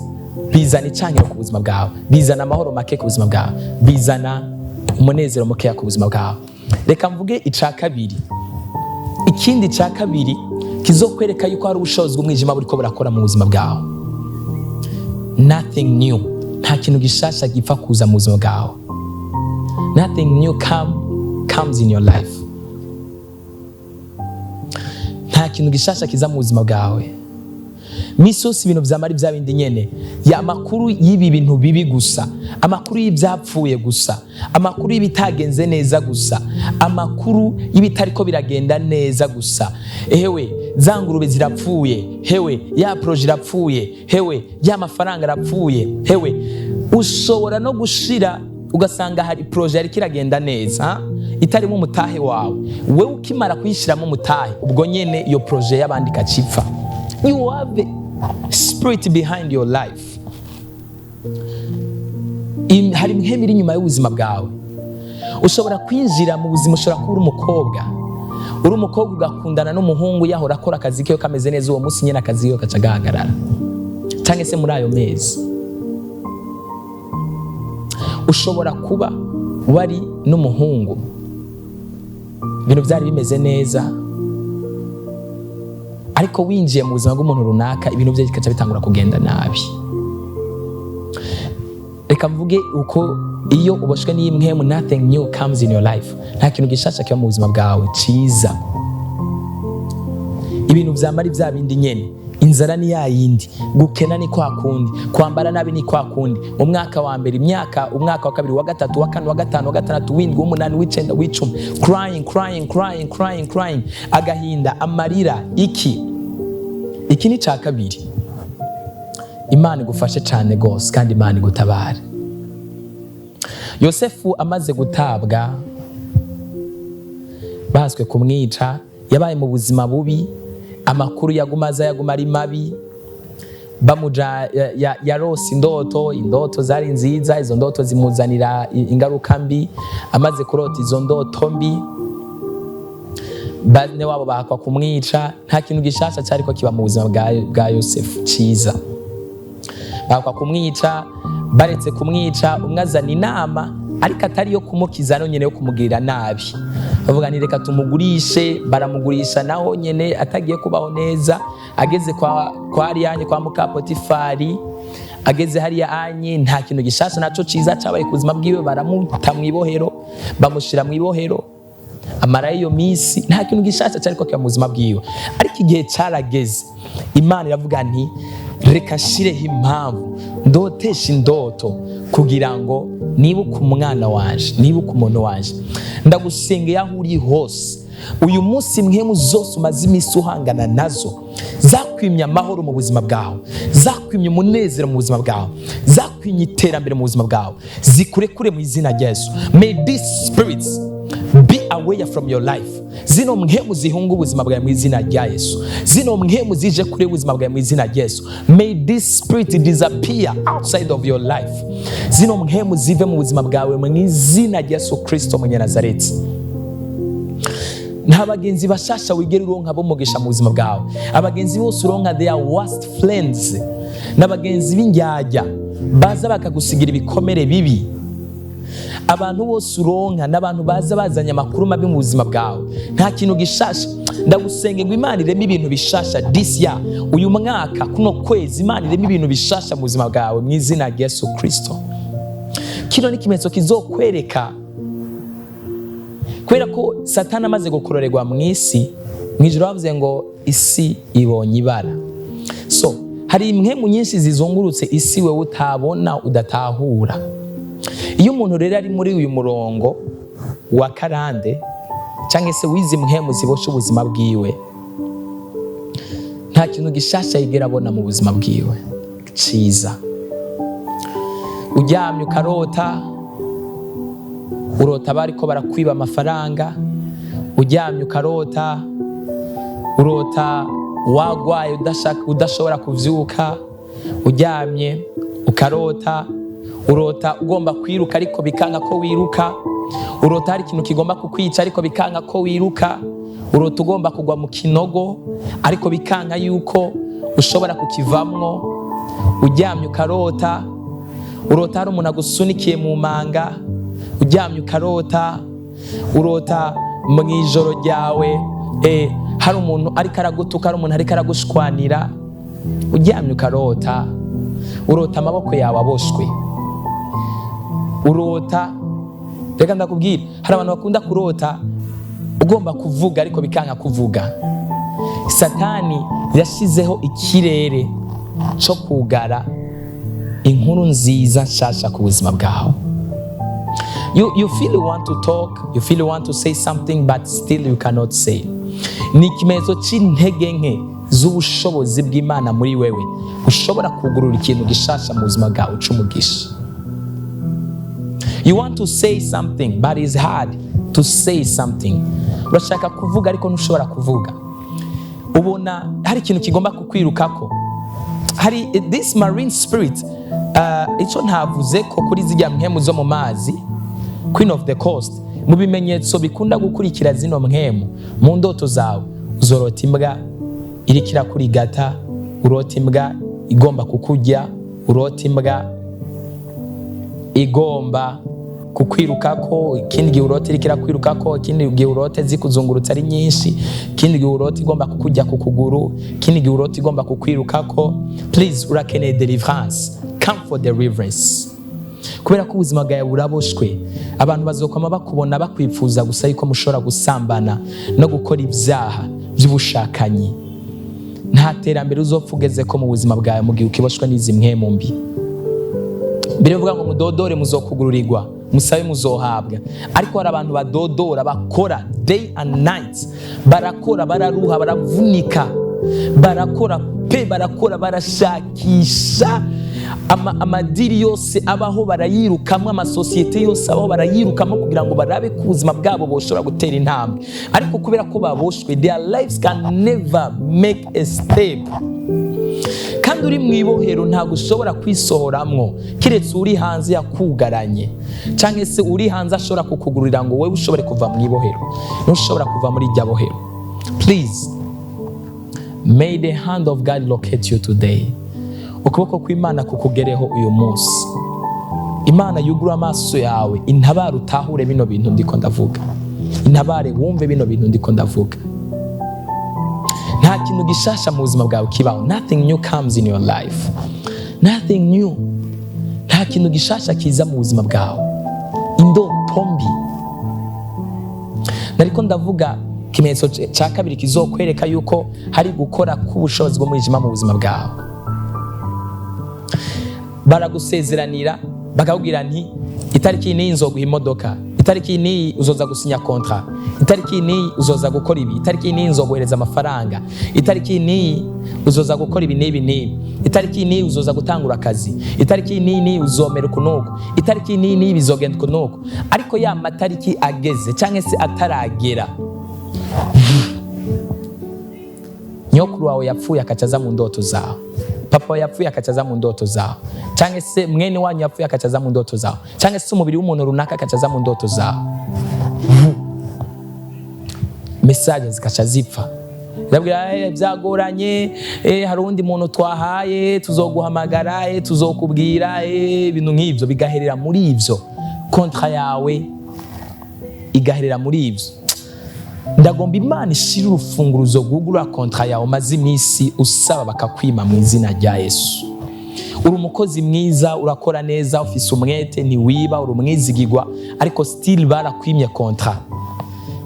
bizana icangiro ku buzima bwawe, bizana amahoro make ku buzima bwawe, bizana umunezero mukeya ku buzima bwawe. Reka mvuge ica kabiri. Ikindi ca kabiri kizokwereka yuko hari ubushobozi bw'umwijima buriko burakora mu buzima bwawe. Nothing new. Nta kintu gishasha gipfa kuza mu buzima bwawe. Nothing new comes in your life. Nta kintu gishasha kiza mu buzima bwawe. Misosi ibintu vyamari vya bindi nyene, ya makuru y'ibi bintu bibi gusa, amakuru y'ibyapfuye gusa, amakuru y'ibitagenze neza gusa, amakuru y'ibitariko biragenda neza gusa. Hewe za ngurube zirapfuye, hewe ya projet irapfuye, hewe ya mafaranga arapfuye, hewe ushobora no gushira ugasanga hari projet yari kiragenda neza itarimo umutahe wawe, wewe ukimara kuyishiramo umutahe ubwo nyene iyo projet y'abandi kacipfa. You have a spirit behind your life. Hari mpemu iri inyuma y'ubuzima bwawe. Ushobora kwinjira mu buzima, ushobora kuba uri umukobwa ugakundana n'umuhungu yahora akora akazi ke kameze neza, uwo munsi nyene akazi ke kaca gahagarara cyangwa se muri ayo mezi. Ushobora kuba wari n'umuhungu ibintu byari bimeze neza, ariko winjiye mu buzima bw'umuntu runaka ibintu bye bikaca bitangura kugenda nabi. Reka mvuge uko iyo uboshwe n'impemu, nothing new comes in your life. Nta kintu gishasha kiba mu buzima bwawe ciza. Ibintu vyamari vya bindi nyene, inzara ni ya yindi, gukena ni kwa kundi, kwambara nabi ni kwa kundi. Umwaka wa mbere, umwaka wa kabiri, wa gatatu, wa kane, wa gatanu, wa gatandatu, w'indwi, w'umunani, w'icenda, w'icumi, crying, agahinda, amarira. Iki ni ca kabiri. Imana igufashe cyane gose kandi Imana igutabare. Yosefu amaze gutabwa, baswe kumwica, yabaye mu buzima bubi, amakuru yaguma ari mabi, bamuja yarose indoto zari nziza, izo ndoto zimuzanira ingaruka mbi. Amaze kurota izo ndoto mbi, bane wabo bakwa kumwica. Nta kintu gishasha cyariko kiba mu buzima bwa Yosefu ciza. Bakwa kumwica, baretse kumwica, umwazana inama ariko atari yo kumukiza, no nyene yo kumugirira nabi. Bavuga ni reka tumugurishe, baramugurisha naho nyene atagiye kubaho neza. Ageze kwa Ariyanye, kwa muka Potifari, ageze hariya anye, nta kintu gishasha naco ciza cabaye ku buzima bwiwe. Baramuta mwibohero, bamushira mwibohero, amara iyo misi, nta kintu gishasha cyariko kiba mu buzima bwiwe. Ariko igihe carageze, Imana iravuga nti reka shireho impamvu ndotesha indoto kugira ngo nibuke umwana wanje, nibuke umuntu wanje. Ndagusengeye aho uri hose, uyu munsi mpwemu zose umaze iminsi uhangana nazo, zakwimye amahoro mu buzima bwawe, zakwimye umunezero mu buzima bwawe, zakwimye iterambere mu buzima bwawe, zikurekure mu izina rya Yesu. May these spirits be away from your life. Zino mpwemu zihunga ubuzima bwawe mu izina rya Yesu. Zino mpwemu zije kure ubuzima bwawe mu izina rya Yesu. May this spirit disappear outside of your life. Zino mpwemu zive mu buzima bwawe mu izina rya Yesu Kristo mwenye Nazareti. Nta bagenzi bashasha wigera uronka bo mugisha mu buzima bwawe. Abagenzi bose uronka they are worst friends. N'abagenzi b'indyarya baza bakagusigira ibikomere bibi. Abantu bose uronka n'abantu baza bazanye amakuru mabi mu buzima bwawe. Nta kintu gishasha. Ndagusenge ngo Imana ireme ibintu bishasha this year, uyu mwaka, kuno kwezi, Imana ireme ibintu bishasha mu buzima bwawe mu izina rya Yesu Kristo. Kino ni kimenyetso kizokwereka, kubera ko Satani amaze gukororerwa mu isi, mu ijuru bavuze ngo isi ibonye ibara. So hari impwemu nyinshi zizungurutse isi wewe utabona, udatahura. Iyo umuntu rero ari muri uyu murongo wa karande cyangwa se wizi mpwemu zibosha ubuzima bwiwe, nta kintu gishasha yigera abona mu buzima bwiwe ciza. Uryamye ukarota, urota bariko barakwiba amafaranga. Uryamye ukarota, urota wagwaye udashobora kuvyuka. Uryamye ukarota, urota ugomba kwiruka ariko bikanga ko wiruka. Urota hari ikintu kigomba kukwica ariko bikanga ko wiruka. Urota ugomba kugwa mu kinogo ariko bikanga yuko ushobora kukivamwo. Uryamye ukarota, urota hari umuntu agusunikiye mu manga. Uryamye ukarota, urota mu ijoro ryawe hari umuntu ariko aragutuka, hari umuntu ariko aragushwanira. Uryamye ukarota, urota amaboko yawe aboshwe. Urota, reka ndakubwira, hari abantu bakunda kurota ugomba kuvuga ariko bikanga kuvuga. Satani yashizeho ikirere cyo kugara inkuru nziza nshasha ku buzima bwawe. You feel you want to talk, you feel you want to say something, but still you cannot say. Ni ikimenyetso c'intege nke z'ubushobozi bw'Imana muri wewe, ushobora kugurura ikintu gishasha mu buzima bwawe c'umugisha. You want to say something, but it's hard to say something. Urashaka kuvuga ariko ntushobora kuvuga. Ubona hari ikintu kigomba kukwirukako. Hari this marine spirit, ico ntavuze ko kuri zijya mpwemu zo mu mazi, Queen of the Coast, mu bimenyetso bikunda gukurikira zino mpwemu mu ndoto zawe, uzorota imbwa irikira kuri gata, urota imbwa igomba kukurya, urota imbwa igomba kukwirukako, ikindi gihe urota irikira kwirukako, ikindi gihe urota zikuzungurutsa ari nyinshi, ikindi gihe urota igomba kukurya ku kuguru, ikindi gihe urota igomba kukwirukako. Please, urakeneye deliverance. Come for deliverance. Kubera ko ubuzima bwawe buraboshwe, abantu bazokoma bakubona bakwipfuza gusa yuko mushobora gusambana no gukora ibyaha by'ubushakanyi. Nta terambere uzopfa ugeze ko mu buzima bwawe mu gihe ukiboshwe n'izi mpwemu mbi. Biravuga ngo mudodore muzokugururirwa, musabe muzohabwa. Ariko hari abantu badodora, bakora day and night, barakora, bararuha, baravunika, barakora pe, barakora, barashakisha amadiri yose abaho barayirukamo, amasosiyete yose abaho barayirukamo kugira ngo barabe ku buzima bwabo boshobora gutera intambwe. Ariko kubera ko baboshwe, their lives can never make a step. Kandi uri mu ibohero ntabwo ushobora kwisohoramwo kiretse uri hanze yakugaranye, cyangwa se uri hanze ashobora kukugurira ngo wewe ushobore kuva mu ibohero, ntushobora kuva muri iryo bohero. Please, may the hand of God locate you today. Ukuboko kw'Imana kukugereho uyu munsi. Imana yugura amaso yawe, intabare utahure bino bintu ndiko ndavuga. Intabare wumve bino bintu ndiko ndavuga. Nta kintu gishasha mu buzima bwawe kibaho. Nothing new comes in your life. Nothing new. Nta kintu gishasha kiza mu buzima bwawe. Indoto mbi. Nariko ndavuga kimenyetso cya kabiri kizokwereka yuko hari gukora k'ubushobozi bwo mwijima mu buzima bwawe. Baragusezeranira bakakubwira nti itariki ni nzoguha imodoka, itariki ni uzoza gusinya contrat, itariki ni uzoza gukora ibi, itariki ni nzoguhereza amafaranga, itariki ni uzoza gukora ibi n'ibi n'ibi, itariki ni uzoza gutangura akazi, itariki ni uzomera kunuko, itariki ni bizogenda kunuko. Ariko ya matariki ageze cyangwa se ataragera, nyokuru wawe yapfuye akacaza mu ndoto zawe, papa wawe yapfuye akacaza mu ndoto zawe, cyangwa se mwene wanyu yapfuye akacaza mu ndoto zawe, cyangwa se umubiri w'umuntu runaka akacaza mu ndoto zawe, message zikaca zipfa. Ndabwira byagoranye, hari undi muntu twahaye, tuzoguhamagara, tuzokubwira, ibintu nk'ibyo bigaherera muri ibyo, kontra yawe igaherera muri ibyo. Ndagomba Imana ishira urufunguruzo gugura kontra yawe maze iminsi usaba bakakwima mu izina rya Yesu. Uri umukozi mwiza, urakora neza, ufise umwete, ntiwiba, uri umwizigirwa, ariko still barakwimye kontra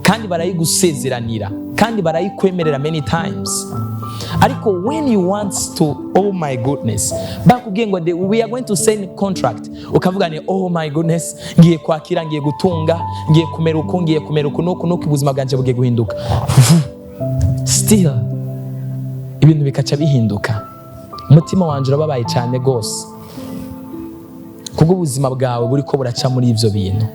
kandi barayigusezeranira kandi barayikwemerera many times. Ariko when you want to, oh my goodness, bakubwiye ngo we are going to sign contract, ukavuga ni oh my goodness, ngiye kwakira, ngiye gutunga, ngiye kumera uko, ngiye kumera uko, nuko ubuzima bwanje bugiye guhinduka. Still ibintu bikaca bihinduka. Umutima wanje urababaye cyane gose kubwo ubuzima bwawe buriko buraca muri ivyo bintu.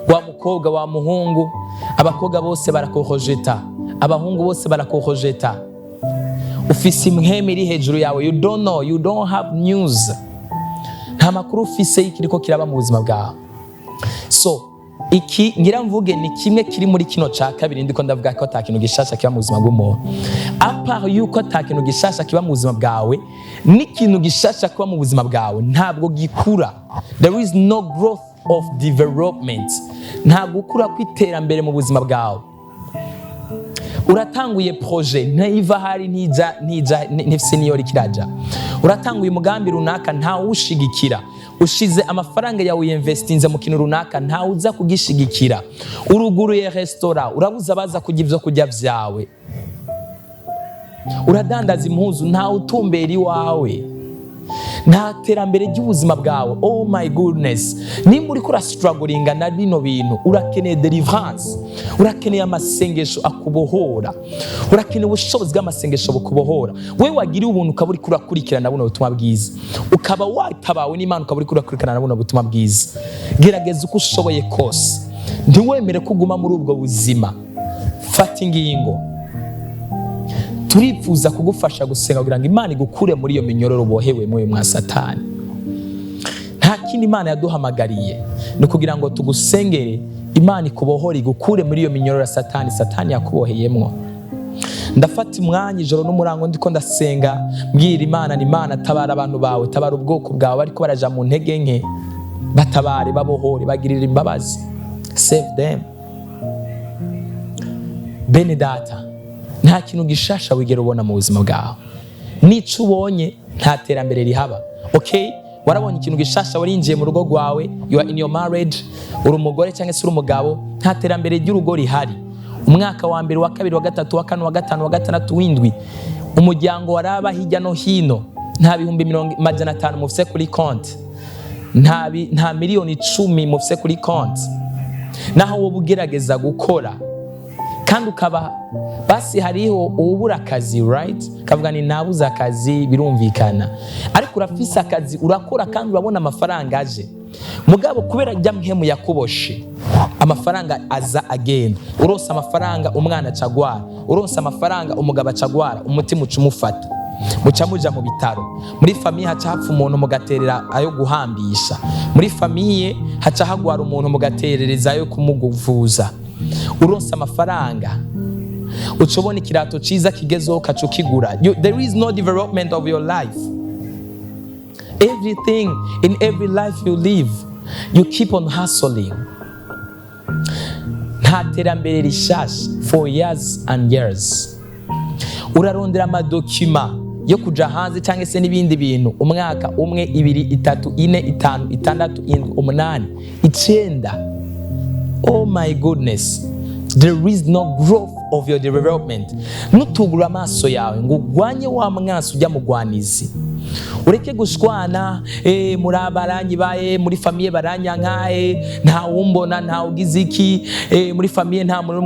Wa mukobwa, wa muhungu, abakobwa bose barakohojeta, abahungu bose barakohojeta. Ufise imheme iri hejuru yawe, you don't know, you don't have news, nta makuru ufise ikiriko kiraba mu buzima bwawe. So iki ngira mvuge ni kimwe kiri muri kino ca kabiri, ndiko ndavuga ko ata kintu gishasha kiba mu buzima bw'umuntu. Apart yuko ata kintu gishasha kiba mu buzima bwawe, n'ikintu gishasha kiba mu buzima bwawe ntabwo gikura. There is no growth of development, nta gukura kw'iterambere mu buzima bwawe. Uratanguye projet ntiva hari ntifise niyo rikiraja, uratanguye umugambi runaka nta ushigikira, ushize amafaranga yawe yinvestinze mu kintu runaka nta uza kugishigikira, uruguruye restaurant urabuza baza kujya ivyo kujya vyawe, uradandaza impuzu nta utumbera iwawe, nta terambere ry'ubuzima bwawe. Oh my goodness, nimba uriko urastrugglinga na bino bintu, urakeneye deliverance, urakeneye amasengesho akubohora, urakeneye ubushobozi bw'amasengesho bukubohora. Wewe wagiriye ubuntu ukaba uriko urakurikirana buno butumwa bwiza, ukaba watabawe n'Imana ukaba uriko urakurikirana buno butumwa bwiza, gerageza uko ushoboye kose, ntiwemere kuguma muri ubwo buzima. Fata ingingo. Turipfuza kugufasha gusenga kugira ngo Imana igukure muri iyo minyororo bohewe mu mwa Satani. Nta kindi Imana yaduhamagariye ni kugira ngo tugusengere, Imana ikubohore, igukure muri iyo minyororo ya Satani yakuboheyemwo. Ndafata umwanya ijoro n'umurango ndiko ndasenga mbwira Imana, ni Imana tabara abantu bawe, tabara ubwoko bwawe bariko baraja mu ntege nke, batabare, babohore, bagirira imbabazi, save them. Bene data, nta kintu gishasha wigera ubona mu buzima bwawe. Nico ubonye nta terambere rihaba. Okay, warabonye ikintu gishasha, warinjiye mu rugo rwawe, you are in your marriage, uri umugore cyangwa se uri umugabo, nta terambere ry'urugo rihari. Umwaka wa mbere, wa kabiri, wa gatatu, wa kane, wa gatanu, wa gatandatu, w'indwi, umuryango waraba hirya no hino, nta bihumbi 500 mufise kuri konti, nta miliyoni 10 mufise kuri konti. Naho wowe ugerageza gukora kandi ukaba basi hariho ubura akazi, right? Kavuga ni nabuze akazi, birumvikana. Ariko urafise akazi, urakora kandi urabona amafaranga aje. Mugabo kubera jya mpemu yakuboshe, amafaranga aza agenda. Uronse amafaranga umwana acagwara, uronse amafaranga umugabo acagwara, umutima ucumufata, muca muja mu bitaro. Muri famiye haca hapfa umuntu mugaterera ayo guhambisha, muri famiye haca hagwara umuntu mugaterereza ayo kumuguvuza. Uronse amafaranga ucobona ikirato ciza kigezeho kacu kigura. There is no development of your life. Everything in every life you live, you keep on hustling. Nta terambere rishasha for years and years. Urarondera amadokima yo kuja hanze cyangwa se n'ibindi bintu, umwaka 1, 2, 3, 4, 5, 6, 7, 8, 9, 10. Oh my goodness, there is no growth of your development. Nutugura amaso yawe ngo ugwanye wa mwansi ujya mugwanizi, ureke gushwana muri abaranyi baye muri famiye baranyankaye nta wumbona nta ugize iki muri famiye nta muntu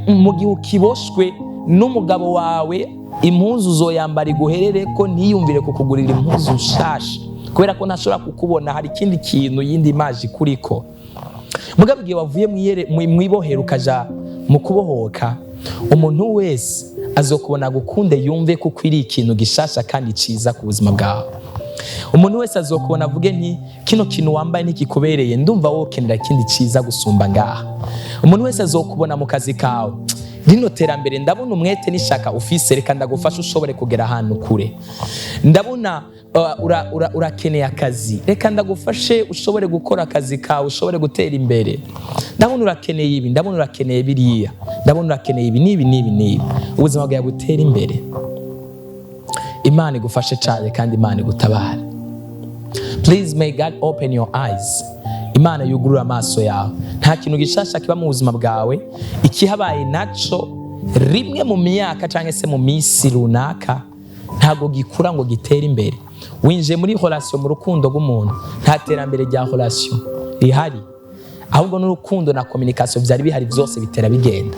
mu gihe ukiboshwe n'umugabo wawe impuzu zoyambara iguherere ko ntiyumvire kukugurira impuzu nshasha kubera ko ntashobora kukubona hari ikindi kintu yindi imaji kuriko. Mugabo igihe wavuye mwibohera ukaja mu kubohoka umuntu wese azokubona gukunde yumve ko kwiri ikintu gishasha kandi ciza ku buzima bwawe. Umuntu wese azokubona avuge nti kino kintu wambaye ntikikubereye ndumva wowe kenera ikindi ciza gusumba ngaha. Umuntu wese azokubona mu kazi kawe rino terambere ndabona umwete n'ishaka ufise reka ndagufasha ushobore kugera ahantu kure. Ndabona urakeneye akazi reka ndagufashe ushobore gukora akazi kawe ushobore gutera imbere. Ndabona urakeneye ibi ndabona urakeneye biriya ndabona urakeneye ibi n'ibi ubuzima bwawe butera imbere. Imana igufashe cyane kandi Imana igutabare. Please may God open your eyes. Imana yugurura amaso yawe. Nta kintu gishasha kiba mu buzima bwawe ikihabaye naco rimwe mu myaka cyangwa se mu minsi runaka ntago gikura ngo gitere imbere. Winje muri relation mu rukundo rw'umuntu nta terambere rya relation rihari, ahubwo n'urukundo na communication byari bihari byose bitera bigenda.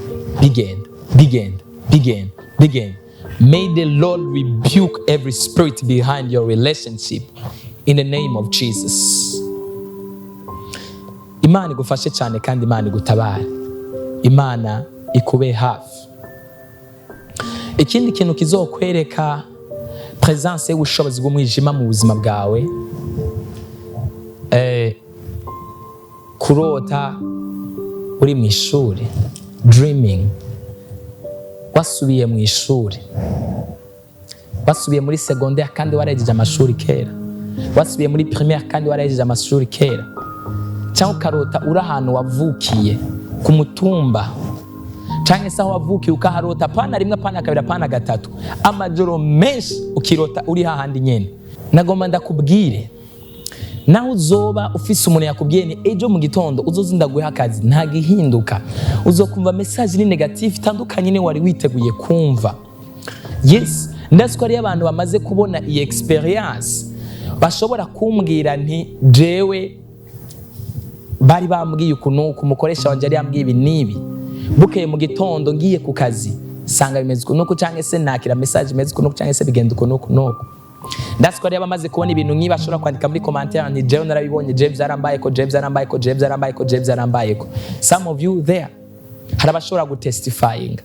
May the Lord rebuke every spirit behind your relationship in the name of Jesus. Imana igufashe cyane kandi Imana igutabare. Imana ikube hafi. Ikindi kintu kizokwereka presence y'ubushobozi bw'umwijima mu buzima bwawe kurota uri mu ishuri, dreaming, wasubiye mu ishuri, wasubiye muri secondaire kandi warahejeje amashuri kera, wasubiye muri primaire kandi warahejeje amashuri kera, cyangwa ukarota uri ahantu wavukiye ku mutumba cyangwa se aho wavukiye ukaharota pana rimwe pana kabiri pana gatatu amajoro menshi ukirota uri hahandi nyene. Nagomba ndakubwire naho uzoba ufise umuntu yakubwiye ni ejo mu gitondo uzozinda guha akazi nta gihinduka, uzokumva message ni negative itandukanye ni wari witeguye kumva. Yes, ndasiko ari abantu bamaze kubona iyi experience bashobora kumbwira nti jewe bari bambwiye ukuntu umukoresha wanje ari yambwiye ibi nibi, bukeye mu gitondo ngiye ku kazi sanga bimeze ukuntu cyangwa se nakira message imeze ukuntu cyangwa se bigenda ukuntu. Ndasiko ari abamaze kubona ibintu nkiba ashobora kwandika muri commentaire nti jewe narabibonye jewe byarambaye ko. Some of you there hari abashobora gutestifying,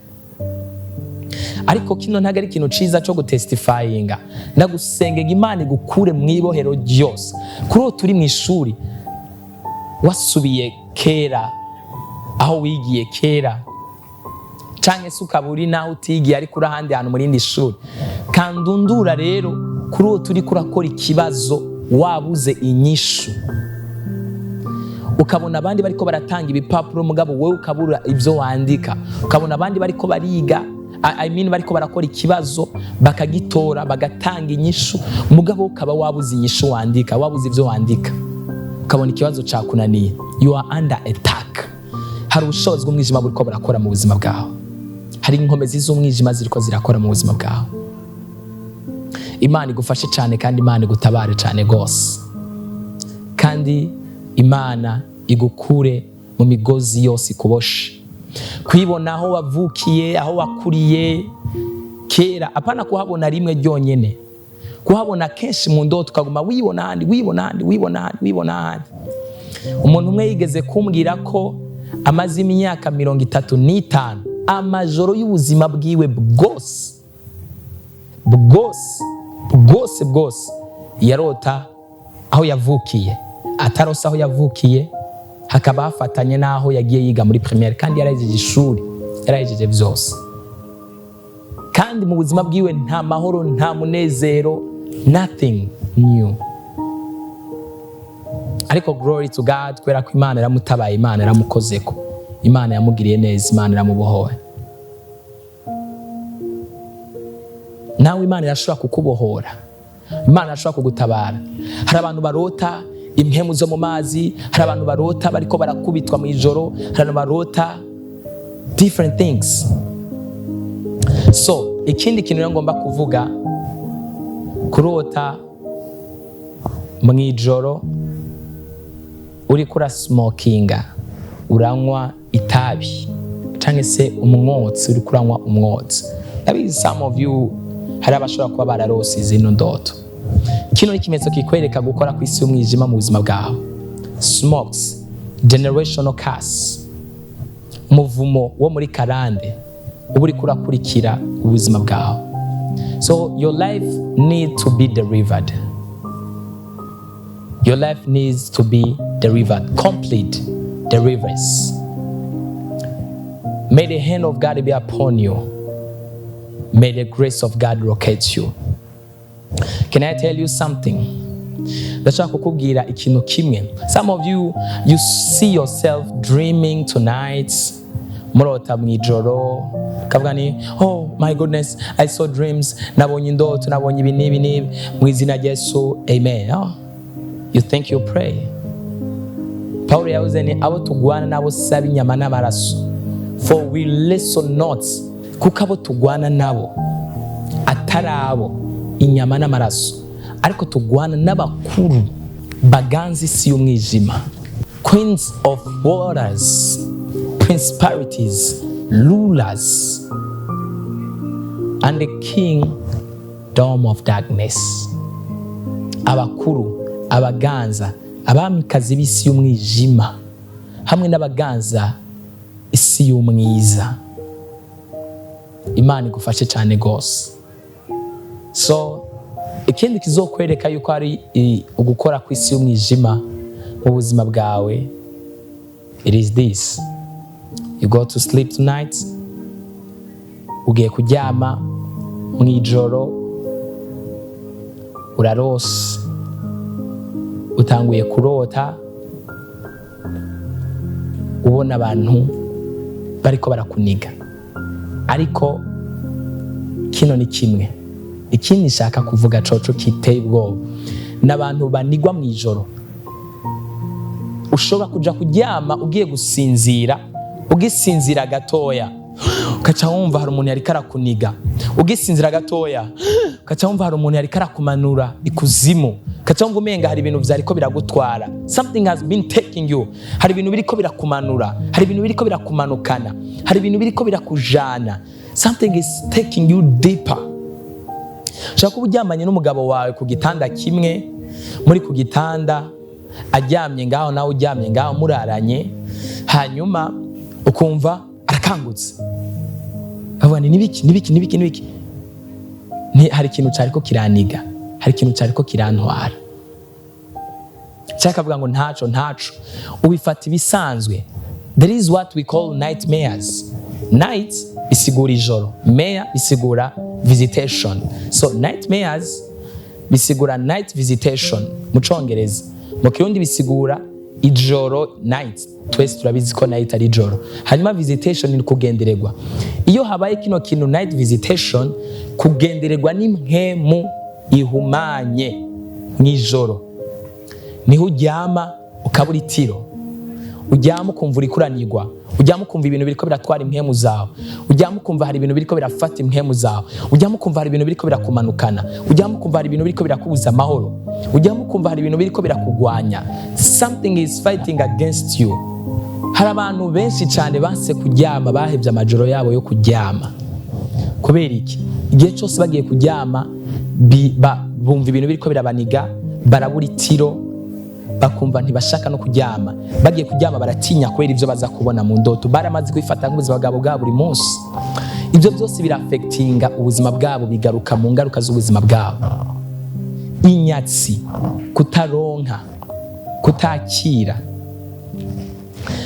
ariko kino ntago ari ikintu ciza cyo gutestifyinga. Ndagusengega Imana igukure mu ibohero ryose kuri turi mu ishuri wasubiye kera aho wigiye kera cyangwa se ukaburi naho utigiye ariko urahandi hantu muri indi shuri. Kandundura rero kuri turi kurakora ikibazo wabuze inyishu, ukabona abandi bariko baratanga ibipapuro mugabo wowe ukabura ibyo wandika, ukabona abandi bariko bariga bariko barakora ikibazo bakagitora bagatanga inyishu mugabo ukaba wabuze inyishu wandika, wabuze ibyo wandika, ukabona ikibazo cyakunaniye. You are under attack. Hari ubushobozi bw'umwijima buriko burakora mu buzima bwawe, hari inkomezi z'umwijima ziriko zirakora mu buzima bwawe. Imana igufashe cyane kandi Imana igutabare cyane gose, kandi Imana igukure mu migozi yose ikuboshe. Kwibona aho wavukiye aho wakuriye kera apana kuhabona rimwe ryonyene, kuhabona kenshi mu ndoto ukaguma wibona handi. Umuntu umwe yigeze kumbwira ko amaze imyaka 35 amajoro y'ubuzima bwiwe bwose yarota aho yavukiye, atarosa aho yavukiye hakaba hafatanye naho yagiye yiga muri primaire kandi yarahejeje ishuri, yarahejeje byose, kandi mu buzima bwiwe nta mahoro nta munezero, nothing new. Ariko glory to God, kubera ko Imana yaramutabaye, Imana yaramukozeko, Imana yamugiriye neza, Imana yaramubohoye. Nawe Imana irashobora kukubohora, Imana irashobora kugutabara. Hari abantu barota impemu zo mu mazi, hari abantu barota bariko barakubitwa mu ijoro, hari abantu barota different things. So ikindi kintu ngomba kuvuga, kurota mwijoro uri kura smokinga, uranywa itabi cyangwa se umwotsi, uri kuranywa umwotsi. Ndabizi some of you hari abashobora kuba bararose izino ndoto. Kino ni ikimenyetso kikwereka gukora kw'isi y'umwijima mu buzima bwawe. Smokes, generational curse, umuvumo wo muri karande uba uri kurakurikira ubuzima bwawe. So your life needs to be delivered. Your life needs to be delivered, complete deliverance. May the hand of God be upon you. May the grace of God locate you. Can I tell you something? Ndashaka kukubwira ikintu kimwe. Some of you see yourself dreaming tonight. Murota mwijoro kavuga ni, oh my goodness, I saw dreams, nabonye indoto, nabonye ibi n'ibi mu izina rya Yesu, amen. Oh, you think you pray. Paulo yavuze ni abo tugwana nabo saba inyama n'amaraso, for we wrestle not, kuko abo tugwana nabo atari abo inyama n'amaraso, ariko tugwana n'abakuru baganza isi y'umwijima, queens of waters, principalities, rulers, and the kingdom of darkness. Abakuru, abaganza, abamikazi b'isi y'umwijima hamwe n'abaganza isi y'umwiza. Imana igufashe cyane gose. So ikindi kizokwereka yuko ari ugukora kw'isi y'umwijima mu buzima bwawe, it is this: you go to sleep tonight, ugiye kuryama mwijoro, urarose, utanguye kurota, ubona abantu bariko barakuniga, ariko kino ni kimwe. Ikindi nshaka kuvuga coco kiteye ubwoba, n'abantu banigwa mwijoro. Ushobora kuja kuryama ugiye gusinzira, ugisinzira gatoya ukaca wumva hari umuntu yariko arakuniga, ugisinzira gatoya ukaca wumva hari umuntu yariko arakumanura ikuzimu, ukaca wumva umenga hari ibintu vyariko biragutwara. Something has been taking you. Hari ibintu biriko birakumanura, hari ibintu biriko birakumanukana, hari ibintu biriko birakujana. Something is taking you deeper. Ushaka kuba uryamanye n'umugabo wawe ku gitanda kimwe, muri ku gitanda aryamye ngaho nawe uryamye ngaho muraranye, hanyuma ukumva arakangutse, abone nibiki hari ikintu cyariko kiraniga, hari ikintu cyariko kirantwara. Cyaka avuga ngo ntaco ubifata ibisanzwe. There is what we call nightmares. Night bisigura ijoro, mare bisigura visitation. So nightmares bisigura night visitation mu Congereza, mu Kirundi bisigura ijoro, night. Twese turabizi ko night ari ijoro. Hanyuma visitation ni kugendererwa. Iyo habaye kino kintu night visitation, kugendererwa n'impwemu ihumanye mw'ijoro, niho uryama ukabura itiro, uryama ukumva uri kuranirwa, uryama ukumva ibintu biriko biratwara impwemu zawe, uryama ukumva hari ibintu biriko birafata impwemu zawe, uryama ukumva hari ibintu biriko birakumanukana, uryama ukumva hari ibintu biriko birakubuza amahoro, uryama ukumva hari ibintu biriko birakugwanya. Something is fighting against you. Hari abantu benshi cyane banse kuryama, bahebye amajoro yabo yo kuryama. Kubera iki? Igihe cyose bagiye kuryama bumva ibintu biriko birabaniga, barabura itiro, bakumva ntibashaka no kuryama. Bagiye kuryama baratinya kubera ivyo baza kubona mu ndoto, baramaze kwifata nk'ubuzima bwabo bwa buri munsi. Ivyo byose birafectinga ubuzima bwabo, bigaruka mu ngaruka z'ubuzima bwabo. Inyatsi, kutaronka, kutakira.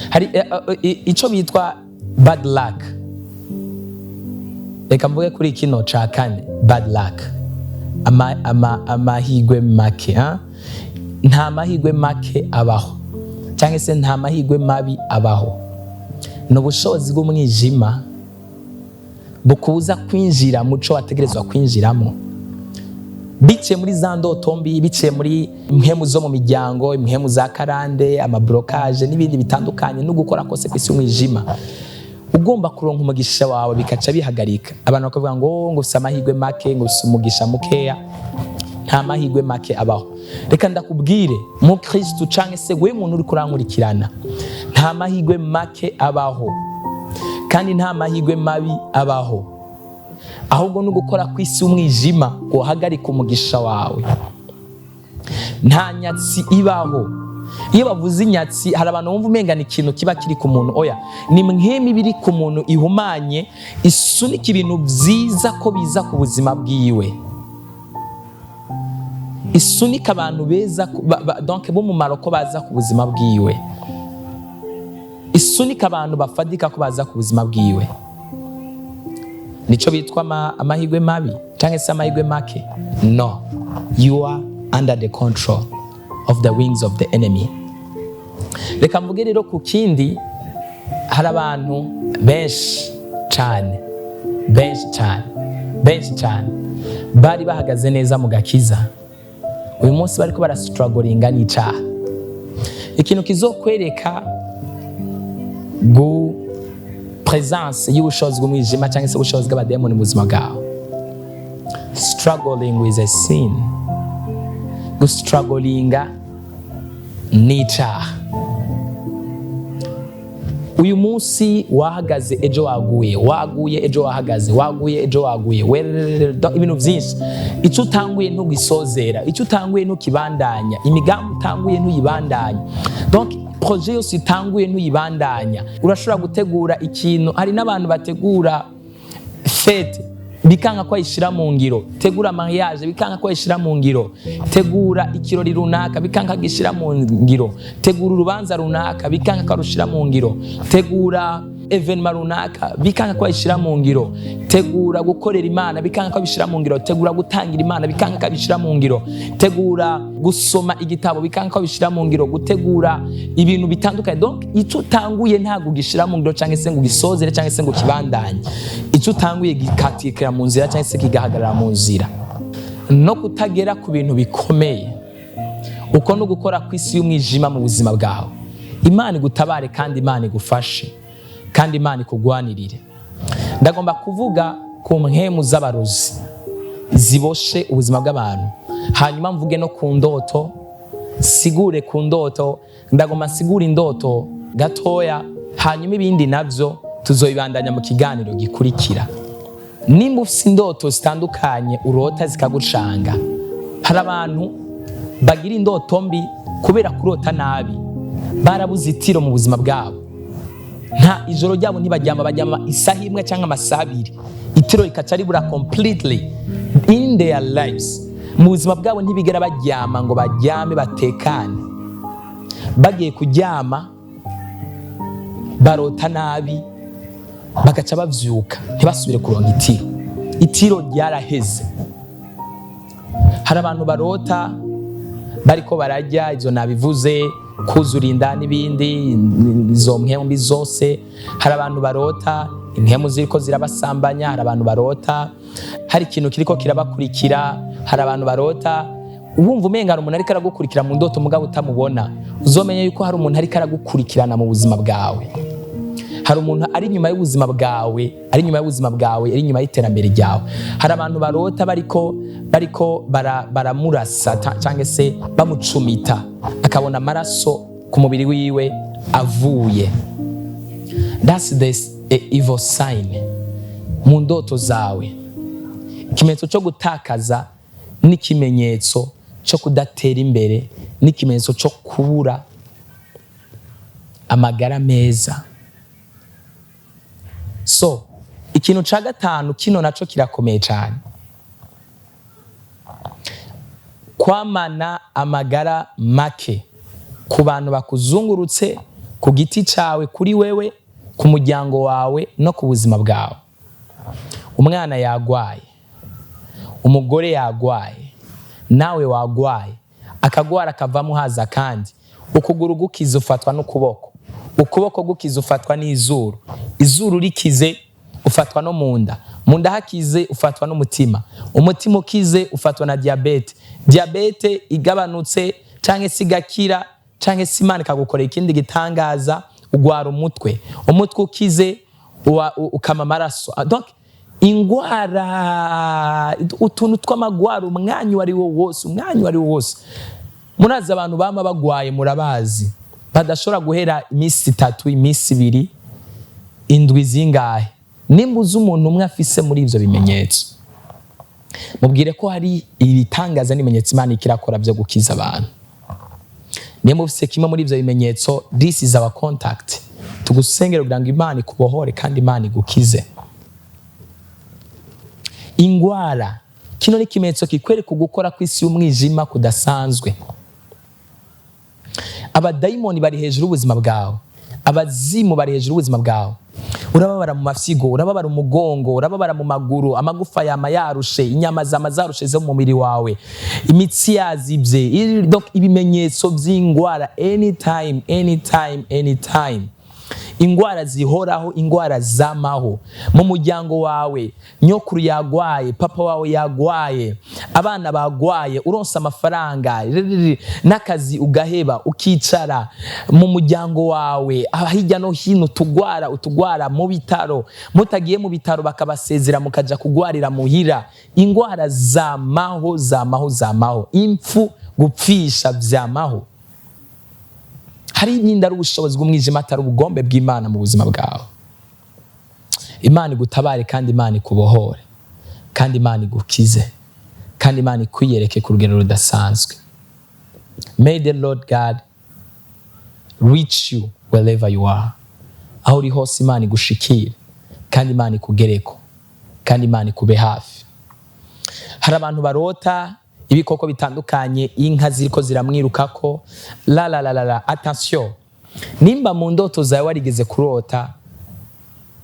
Hari ico bitwa bad luck. Reka mvuge kuri kino ca kane, bad luck. Amahigwe make, nta mahigwe make abaho, cyangwa se nta mahigwe mabi abaho. N'ubushobozi bw'umwijima bukuza kwinjira muco wategerezwa kwinjiramo, biciye muri za ndoto mbi, biciye muri impwemu zo mu miryango, impwemu za karande, amablokaje n'ibindi bitandukanye, no gukora kose kw'isi y'umwijima. Ugomba kuronka umugisha wawe bikaca bihagarika. Abantu bakavuga ngo ufise amahigwe make, ngo ufise umugisha mukeya. nta mahirwe make abaho. Reka ndakubwire mu Kristo canke se we muntu uri kurankurikirana, nta mahirwe make abaho kandi nta mahirwe mabi abaho, ahubwo no gukora kw'isi umwijima guhagarika umugisha wawe. Nta nyatsi ibaho. Iyo bavuze inyatsi hari abantu bumva umenga ni ikintu kiba kiri ku muntu. Oya, ni mwemi biri ku muntu ihumanye isunika ibintu vyiza ko biza ku buzima bwiwe, isunika abantu beza donc b'umumaro ko baza ku buzima bwiwe, isunika abantu bafadika ko baza ku buzima bwiwe. Nico bitwa amahirwe mabi canke se amahirwe make? No, you are under the control of the wings of the enemy. Reka mvuge rero ku kindi, hari abantu benshi cyane bari bahagaze neza mu gakiza, uyu munsi bariko barastrugglinga n'icyaha. Ikintu kizokwereka presence y'ubushobozi bw'umwijima cyangwa se ubushobozi bw'abademoni mu buzima bwawe, struggling with a sin, gustrugglinga n'icyaha. Uyu munsi wahagaze, ejo waguye ejo wahagaze, waguye ejo waguye, ibintu byinshi. Icyo utanguye ntugisozera, icyo utanguye ntukibandanya, imigambi utanguye ntuyibandanya, donc projet yose utanguye ntuyibandanya. Urashobora gutegura ikintu, hari n'abantu bategura fete bikanga ko ayishira mu ngiro, tegura mariage bikanga ko ayishira mu ngiro, tegura ikirori runaka bikanga gishira mu ngiro, tegura urubanza runaka bikanga ko arushira mu ngiro, tegura evenement runaka bikanga ko ayishira mu ngiro, tegura gukorera Imana bikanga ko bishira mu ngiro, tegura gutangira Imana bikanga ko bishira mu ngiro, tegura gusoma igitabo bikanga ko bishira mu ngiro, gutegura ibintu bitandukanye. Donc icyo utanguye ntago gishira mu ngiro cyangwa se ngo gisozere cyangwa se ngo kibandanye, icyo utanguye gikatikira mu nzira cyangwa se kigahagarara mu nzira. No kutagera ku bintu bikomeye uko no gukora kw'isi y'umwijima mu buzima bwawe, Imana igutabare kandi Imana igufashe kandi Imana ikugwanirire. Ndagomba kuvuga ku mpemu z'abarozi ziboshe ubuzima bw'abantu, hanyuma mvuge no ku ndoto, sigure ku ndoto. Ndagomba nsigure indoto gatoya, hanyuma ibindi navyo tuzoibandanya mu kiganiro gikurikira. Nimba ufise indoto zitandukanye urota zikagucanga, hari abantu bagira indoto mbi kubera kurota nabi, barabuze itiro mu buzima bwabo. Nta ijoro ryabo bajyama isaha imwe cyangwa amasaha abiri, itiro rikaca ribura completely in their lives. Mu buzima bwabo ntibigera baryama ngo baryame batekane, bagiye kuryama barota nabi, bagaca bavyuka ntibasubire kuronka itiro ryaraheze. Hari abantu barota bariko barajya, izo nabivuze, kuzura inda n'ibindi, izo mpembi zose. Hari abantu barota impemu ziriko zirabasambanya, hari abantu barota hari ikintu kiriko kirabakurikira, hari abantu barota ubumva umenga umuntu ariko aragukurikira mu ndoto mugabo utamubona. Uzomenya yuko hari umuntu ariko aragukurikirana mu buzima bwawe, hari umuntu ari inyuma y'ubuzima bwawe, ari inyuma y'ubuzima bwawe, ari inyuma y'iterambere ryawe. Hari abantu barota bariko baramurasa cyangwa se bamucumita, akabona amaraso ku mubiri wiwe avuye. That's the evil sign mu ndoto zawe. Ikimenyetso cyo gutakaza n'ikimenyetso cyo kudatera imbere, n'ikimenyetso cyo kubura amagara meza. So ikintu ca gatanu kino naco kirakomeye cyane, kwamana amagara make ku bantu bakuzungurutse, ku giti cawe, kuri wewe, ku muryango wawe no ku buzima bwawe. Umwana yagwaye, umugore yagwaye, nawe wagwaye, akagwara kavamo haza kandi, ukuguru gukiza ufatwa n'ukuboko, ukuboko gukiza ufatwa n'izuru, izuru rikize ufatwa no munda, munda hakize ufatwa n'umutima, umutima ukize ufatwa na diabete, diabete igabanutse canke sigakira canke Imana ikagukorera ikindi gitangaza, ugwara umutwe, umutwe ukize ukama amaraso. Donc ingwara, utuntu tw'amagwara, umwanya wari wo wose. Murazi abantu bama bagwaye, murabazi badashobora guhera iminsi 3, iminsi 2, indwi zingahe. Nimbuze umuntu umwe afise muri ivyo bimenyetso, mubwire ko hari ibitangaza n'ibimenyetso Imana ikirakora byo gukiza abantu. Niyo ufise kimwe muri ivyo bimenyetso, this is our contact. Tugusengera kugira ngo Imana ikubohore kandi Imana igukize. Ingwara, kino ni ikimenyetso kikwereka gukora kw'isi y'umwijima kudasanzwe. Abadayimoni bari hejuru y'ubuzima bwawe, abazimu bari hejuru y'ubuzima bwawe. Urababara mu mafyigo, urababara umugongo, urababara mu maguru, amagufa yama yarushe, inyama zama zarushe zo mu mubiri wawe, imitsi yazibye. Donc ibimenyetso by'ingwara anytime. Ingwara zihoraho, ingwara zamaho mu muryango wawe. Nyokuru yagwaye, papa wawe yagwaye, abana bagwaye, uronsa amafaranga n'akazi ugaheba, ukicara mu muryango wawe. Hirya no hino utugwara mu bitaro, mutagiye mu bitaro bakabasezera mukaja kugwarira muhira. Ingwara zamaho. Impfu, gupfisha vyamaho. Hari ibindi ari ubushobozi bw'umwijima, atari ubugombe bw'Imana mu buzima bwawe. Imana igutabare kandi Imana ikubohore kandi Imana igukize kandi Imana ikwiyereke ku rugero rudasanzwe. May the Lord God reach you wherever you are. Aho uri hose Imana igushikire kandi Imana ikugereko kandi Imana ikube hafi. Hari abantu barota ibikoko bitandukanye, inka ziriko ziramwirukako. Attention, nimba mu ndoto zawe warigeze kurota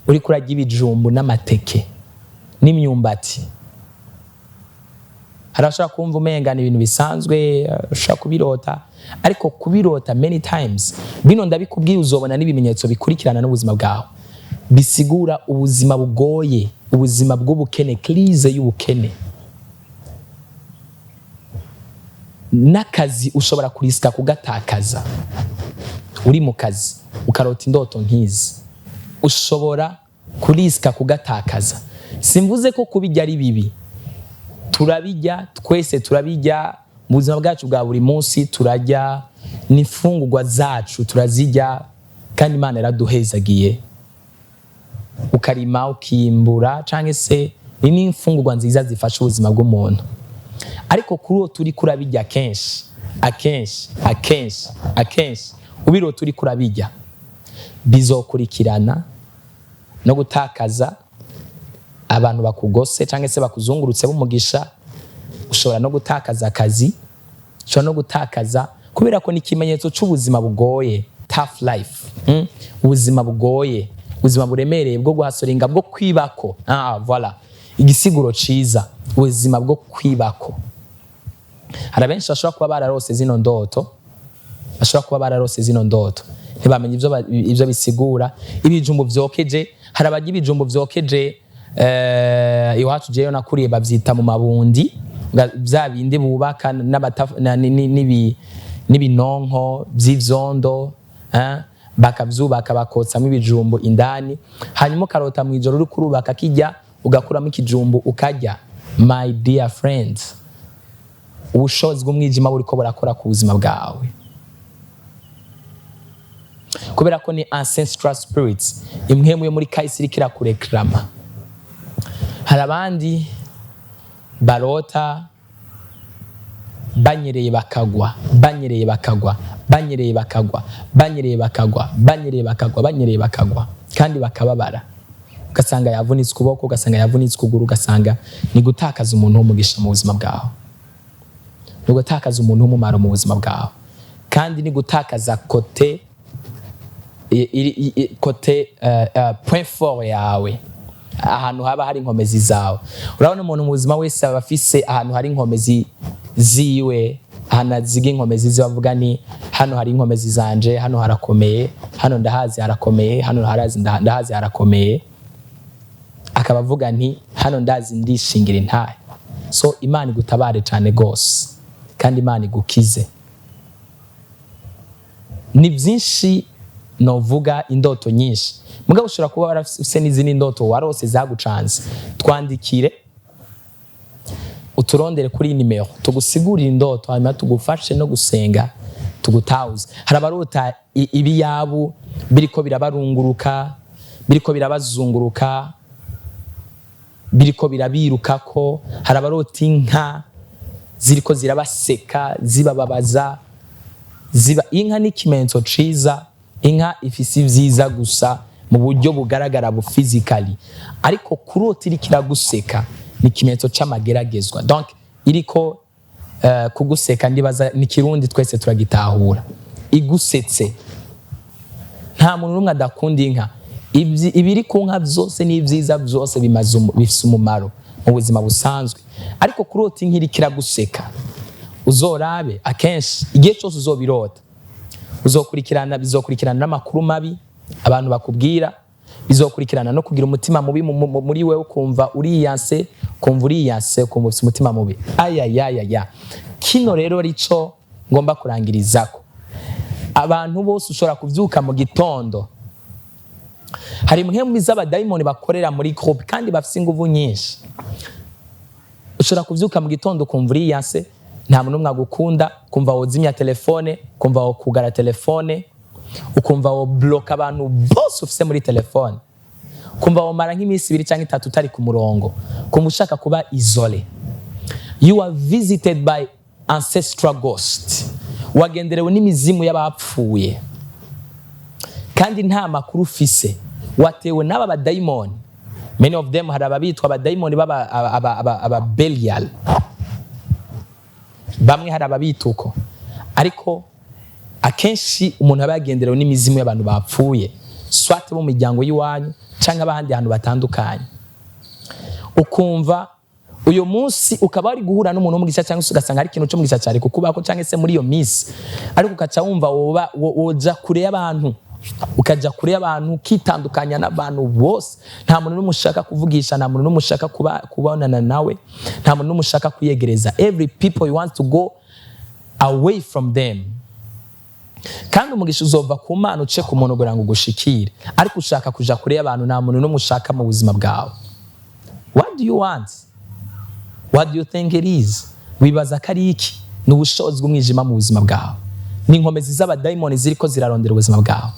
uri kurajya ibijumbu n'amateke n'imyumbati, harashobora kumva umengana ibintu bisanzwe, ushaka kubirota, ariko kubirota many times, bino ndabikubwiye uzobona n'ibimenyetso bikurikirana n'ubuzima bwawe, bisigura ubuzima bugoye, ubuzima bw'ubukene, crise y'ubukene. N'akazi ushobora kurisika kugatakaza. Uri mu kazi ukarota indoto nk'izi, ushobora kurisika kugatakaza. Simvuze ko kubijya ari bibi, turabijya, twese turabijya mu buzima bwacu bwa buri munsi. Turajya n'imfungurwa zacu, turazijya kandi Imana yaraduhezagiye. Ukarima, ukimbura, canke se ni imfungurwa nziza zifasha ubuzima bw'umuntu. Ariko kuri uwo turi kurabijya akenshi ubiro turi kurabijya, bizokurikirana no gutakaza abantu bakugose canke se bakuzungurutse b'umugisha. Ushobora no gutakaza akazi, ushobora no gutakaza, kubera ko ni ikimenyetso cy'ubuzima bugoye, tough life. Ubuzima bugoye, ubuzima buremereye bwo guhasoringa, bwo kwibako. Voilà, igisiguro ciza, ubuzima bwo kwibako. Hari benshi bashobora kuba bararose zino ndoto, ntibamenye ivyo bisigura. Ibijumbu vyokeje, hari abajya ibijumbu vyokeje, iwacu jeyo nakuriye bavyita mu mabundi, bya bindi bubaka n'ibinonko vy'ivyondo, bakavyubaka bakotsamo ibijumbu indani, hanyuma ukarota mu ijoro uri kurubaka kijya, ugakuramo ikijumbu ukarya. My dear friends, ubushobozi bw'umwijima buriko burakora ku buzima bwawe, kubera ko ni ancestral spirits, imwe muri Kw'Isi iriko irakureklama. Hari abandi barota banyereye bakagwa, kandi bakababara. Ugasanga yavunitse ukuboko, ugasanga yavunitse ukuguru, ugasanga ni gutakaza umuntu w'umugisha mu buzima bwawe, ni gutakaza umuntu w'umumaro mu buzima bwawe, kandi ni gutakaza kote point fort yawe, ahantu haba hari inkomezi zawe. Urabona umuntu mu buzima wese aba afise ahantu hari inkomezi ziwe, ahantu aziga inkomezi ziwe, avuga ni hano hari inkomezi zanje, hano harakomeye, hano ndahazi harakomeye, hano ndahazi harakomeye. Akaba avuga nti hano ndazi ndishingira intahe. So Imana igutabare cyane gose kandi Imana igukize. Ni byinshi novuga, indoto nyinshi, mugabo ushobora kuba warafise n'izindi ndoto warose zagucanze. Twandikire uturondere kuri Numero tugusigurira indoto hanyuma tugufashe no gusenga tugutauze. Hari abarota ibiyabu biriko birabarunguruka, biriko birabazunguruka, biriko birabirukako. Hari abarota inka ziriko zirabaseka zibababaza. Inka ni ikimenyetso ciza. Inka ifise ivyiza gusa mu buryo bugaragara bu physically, ariko kurota iriko iraguseka ni ikimenyetso c'amageragezwa. Donc iriko kuguseka ndibaza ni Kirundi twese turagitahura. Igusetse, nta muntu numwe adakunda inka. Ibiri ku nka vyose n'ivyiza vyose bifise umumaro mu buzima busanzwe, ariko kurota inka iriko iraguseka uzorabe akenshi igihe cyose uzobirota bizokurikirana n'amakuru mabi abantu bakubwira, bizokurikirana no kugira umutima mubi muri wewe, ukumva uriyanse, ukumva ufite umutima mubi. Ayayayaya, kino rero rico ngomba kurangirizako. Abantu bose ushobora kuvyuka mu gitondo, hari mwemwe z'abadayimoni bakorera muri groupe kandi bafise inguvu nyinshi. Ushobora kuvyuka mu gitondo ukumva uriyanse, nta muntu umwe agukunda, kumva wozimya telefone, kumva wokugara telefone, ukumva wo block abantu bose ufise muri telefone, kumva womara nk'imisi 2 cyangwa 3 utari ku murongo, kumva ushaka kuba isolé. You are visited by ancestral ghost. Wagenderewe n'imizimu y'abapfuye kandi nta makuru ufise, watewe n'aba badayimoni. Many of them hari ababitwa abadayimoni aba Belial, bamwe hari ababituko, ariko akenshi umuntu aba yagenderewe n'imizimu y'abantu bapfuye, swate mu miryango y'iwanyu canke abandi ahantu batandukanye. Ukumva uyo munsi ukaba ari guhura n'umuntu mu gica cyangwa ugasanga ari ikintu cyo mu gica cyari kukubako cyangwa se muri iyo misi, ariko ukaca wumva woja kure y'abantu, ukaja kure y'abantu, ukitandukanya n'abantu bose. Nta muntu n'umushaka kuvugisha, nta muntu n'umushaka kubonana nawe, nta muntu n'umushaka kuyegereza. Every people you want to go away from them. Kandi umugisha uzova ku Mana uce ku muntu kugira ngo ugushikire, ariko ushaka kuja kure y'abantu, nta muntu n'umushaka mu buzima bwawe. What do you want? What do you think it is? Wibaza kari iki? Ni ubushobozi bw'umwijima mu buzima bwawe. Ni inkomezi z'abadayimoni ziriko zirarondera ubuzima bwawe.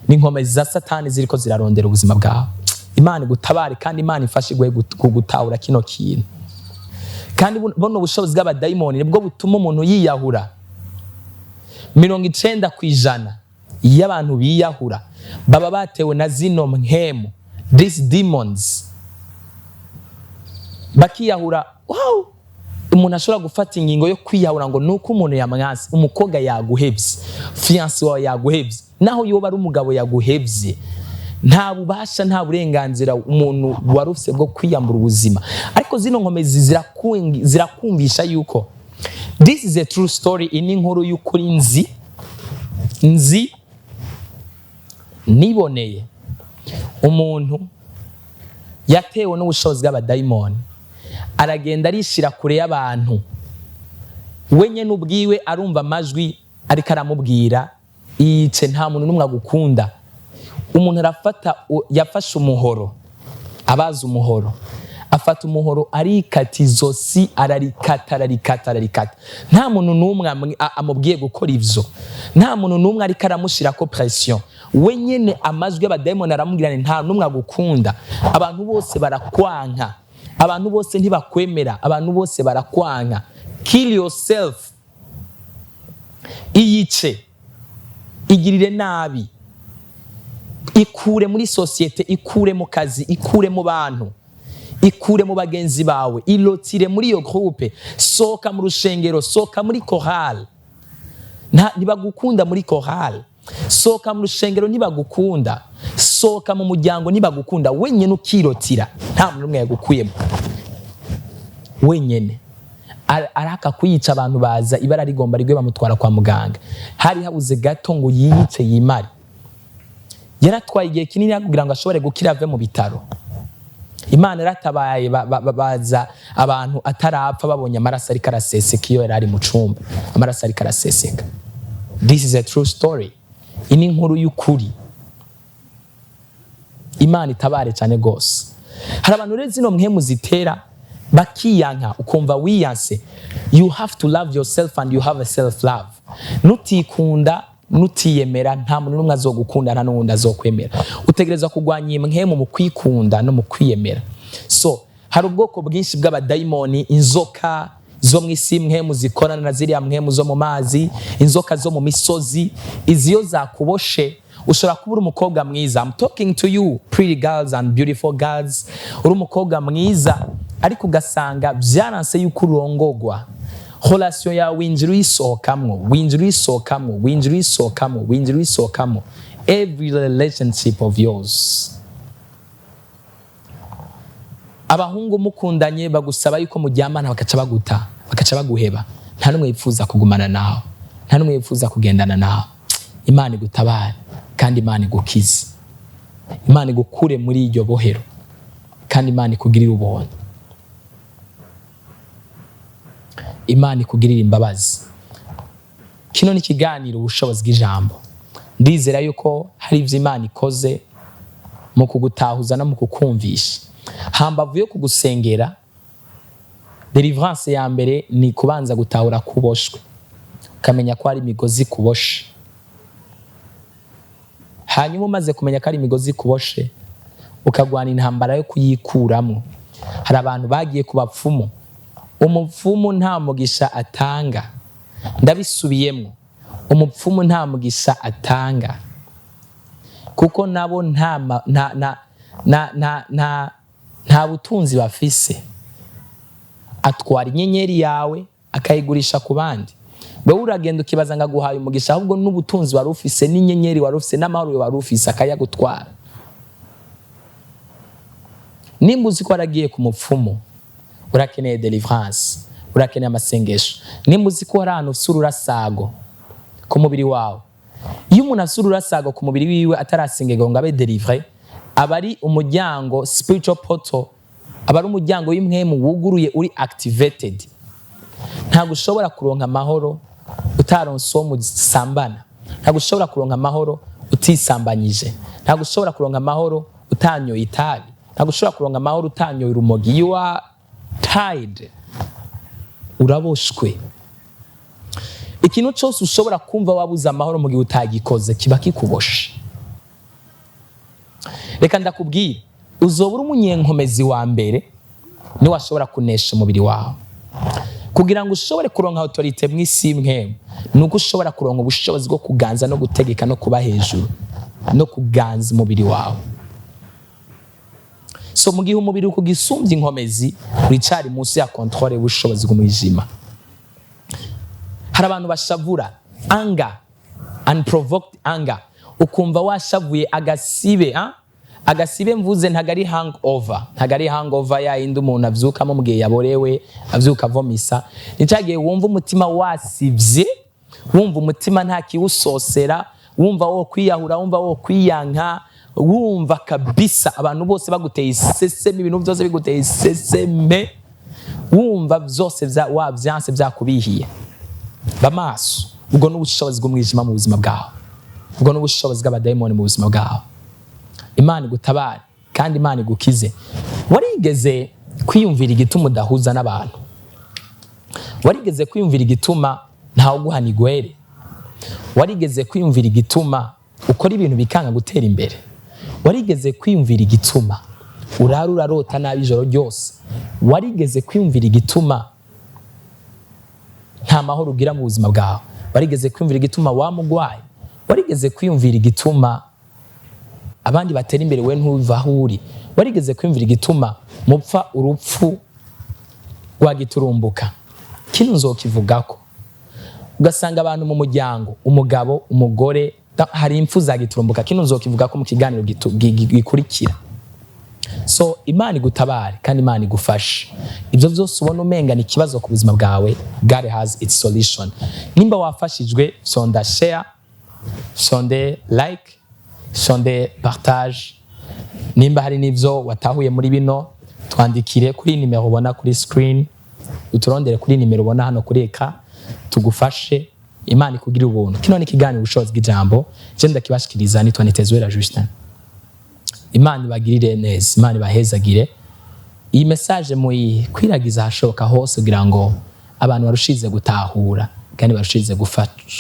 Ni inkomezi za Satani ziriko zirarondera ubuzima bwawe. Imana igutabare kandi Imana ifashe kugutahura kino kintu. Kandi bono ubushobozi bw'abadayimoni nibwo butuma umuntu yiyahura. 90% y'abantu biyahura baba batewe na zino mpemu, these demons. Bakiyahura, wow! Umuntu ashobora gufata ingingo yo kwiyahura ngo nuko umuntu yamwanse, umukobwa yaguhevye, fiancé wawe yaguhevye, naho yoba ari umugabo yaguhevye. Nta bubasha, nta burenganzira umuntu warufise bwo kwiyambura ubuzima. Ariko zino nkomezi zirakumvisha yuko this is a true story. Ini nkuru y'ukuri nzi niboneye umuntu yatewe n'ubushobozi bw'abadayimoni, aragenda arishira kure y'abantu. Wenye n'ubwiwe arumva amajwi ariko aramubwira ice nta muntu n'umwe agukunda. Umuntu arafata, yafashe umuhoro, abaza umuhoro, afata umuhoro arikata izosi, ararikata. Nta muntu n'umwe amubwiye gukora ivyo, nta muntu n'umwe ariko aramushirako pression. Wenyene amajwi y'abadayimoni aramubwira nta n'umwe agukunda, abantu bose barakwanka, abantu bose ntibakwemera, abantu bose barakwanka. Kill yourself. Iyice, igirire nabi, ikure muri societe, ikure mu kazi, ikure mu bantu, ikure mu bagenzi bawe, ilotire muri iyo groupe. Soka mu rushengero, soka muri chorale, ntibagukunda muri chorale. Soka mu rushengero, ntibagukunda. Soka mu muryango, ntibagukunda. Wenyene ukirotira, nta muntu umwe yagukuyemo. Wenyene araka kuyica, abantu baza ibara rigomba rigwe bamutwara kwa muganga. Hari habuze gato ngo yiyice yimare. Yaratwaye igihe kinini kugira ngo ashobore gukira ave mu bitaro. Imana yaratabaye, baza abantu atarapfa babonye amaraso ariko araseseka iyo yari ari mu cumba, amaraso ariko araseseka. This is a true story. Ini nkuru y'ukuri. Imana itabare cyane gose. Hari abantu rero zino mpemu zitera bakiyanka ukumva wiyanse. You have to love yourself and you have a self love. Nutikunda nutiyemera nta muntu n'umwe azogukunda nta n'undi azokwemera. Utegereza kugwanya impemu mu kwikunda no mu kwiyemera. So hari ubwoko bwinshi bw'abadayimoni, inzoka zo mw'isi, mpemu zikorana na ziriya mpemu zo mu mazi, inzoka zo mu misozi. Iziyo zakuboshe ushobora kuba uri umukobwa mwiza. I'm talking to you pretty girls and beautiful girls. Uri umukobwa mwiza ariko ugasanga byaranse yuko urongogwa. Relation yawe winjira uyisohokamo. Every relationship of yours. Abahungu mukundanye bagusaba yuko muryamana bakaca baguheba. Nta numwe yipfuza kugumana nawe, nta numwe yipfuza kugendana nawe. Imana igutabare kandi Imana igukize. Imana igukure muri iryo bohero kandi Imana ikugirire ubuntu. Imana ikugirire imbabazi. Kino ni kiganiro ubushobozi bw'ijambo. Ndizera yuko hari ivyo Imana ikoze mu kugutahuza no mu kukumvisha. Hambavu yo kugusengera, deliverance ya mbere ni kubanza gutahura kuboshwe, ukamenya ko ari imigozi kuboshe. Hanyuma umaze kumenya ko ari imigozi kuboshe, ukagwana intambara yo kuyikuramo. Hari abantu bagiye ku bapfumu, umupfumu nta mugisha atanga. Ndabisubiyemo, umupfumu nta mugisha atanga kuko nabo nta butunzi bafise. Atwara inyenyeri yawe akayigurisha ku bandi. Bewe uragenda ukibaza ngo aguhaye umugisha, ahubwo n'ubutunzi wari ufise n'inyenyeri wari ufise n'amahoro wari ufise akayagutwara. Nimba uzi ko waragiye ku mupfumu, urakeneye deliverance, urakeneye amasengesho. Nimba uzi ko hari ahantu ufise ururasago ku mubiri wawe, iyo umuntu afise ururasago ku mubiri wiwe atarasengerwa ngo abe delivré, aba ari umuryango spiritual portal, aba ari umuryango w'impwemu wuguruye uri activated. Ntabwo ushobora kuronka amahoro utaronse uwo musambana. Ntabwo ushobora kuronka amahoro utisambanyije. Ntabwo ushobora kuronka amahoro utanyoye itabi. Ntabwo ushobora kuronka amahoro utanyoye urumogi. You are tied. Uraboshwe. Ikintu cyose ushobora kumva wabuze amahoro mu gihe utagikoze kiba kikuboshe. Reka ndakubwira, uzobura umunyenkomezi wa mbere ni washobora kunesha umubiri wawe. Kugira ngo ushobore kuronka autorite mw'isi mpemu, nuko ushobora kuronka ubushobozi bwo kuganza no gutegeka no kuba hejuru no kuganza umubiri wawe. So mu gihe umubiri ukugisumbye inkomezi, uricari munsi ya controle y'ubushobozi bw'umwijima. Hari abantu bashavura, anger, unprovoked anger. Ukumva washavuye agasibe mvuze ntagari hangover ya indi umuntu avyukamo mu gihe yaborewe, avyuka vomisa. Nicagiye wumva umutima wasivye, wumva umutima nta kiwusosera, wumva wo kwiyahura, wumva wo kwiyanka, wumva kabisa abantu bose baguteye iseseme, ibintu byose biguteye iseseme, wumva byose wabyanse byakubihiye. Bamaso, ubwo n'ubushobozi bw'umwijima mu buzima bwawe, ubwo n'ubushobozi bw'abadayimoni mu buzima bwawe. Imana igutabare kandi Imana igukize. Warigeze kwiyumvira igituma udahuza n'abantu? Warigeze kwiyumvira igituma ntawe uguhana igwere? Warigeze kwiyumvira igituma ukora ibintu bikanga gutera imbere? Warigeze kwiyumvira igituma urarota nabi ijoro ryose? Warigeze kwiyumvira igituma nta mahoro ugira mu buzima bwawe? Warigeze kwiyumvira igituma wamugwaye? Warigeze kwiyumvira igituma abandi batera imbere we ntuva aho uri? Warigeze kwiyumvira igituma mupfa urupfu rwagiturumbuka? Kino nzokivugako. Ugasanga abantu mu muryango, umugabo, umugore, hari impfu zagiturumbuka. Kino nzokivugako mu kiganiro gikurikira. So Imana igutabare kandi Imana igufashe. Ibyo byose ubona umenga ni ikibazo ku buzima bwawe, God has its solution. Nimba wafashijwe, sonda share, sonde like, sonde partage. Nimba hari n'ivyo watahuye muri bino, twandikire kuri nimero ubona kuri screen, uturondere kuri nimero ubona hano kuri eka, tugufashe. Imana ikugirire ubuntu. Kino ni kiganiro ubushobozi bw'ijambo, je ndakibashikiriza nitwa Nitezuwera Justin. Imana ibagirire neza, Imana ibahezagire. Iyi message kwiragiza hashoboka hose kugira ngo abantu barushize gutahura kandi barushize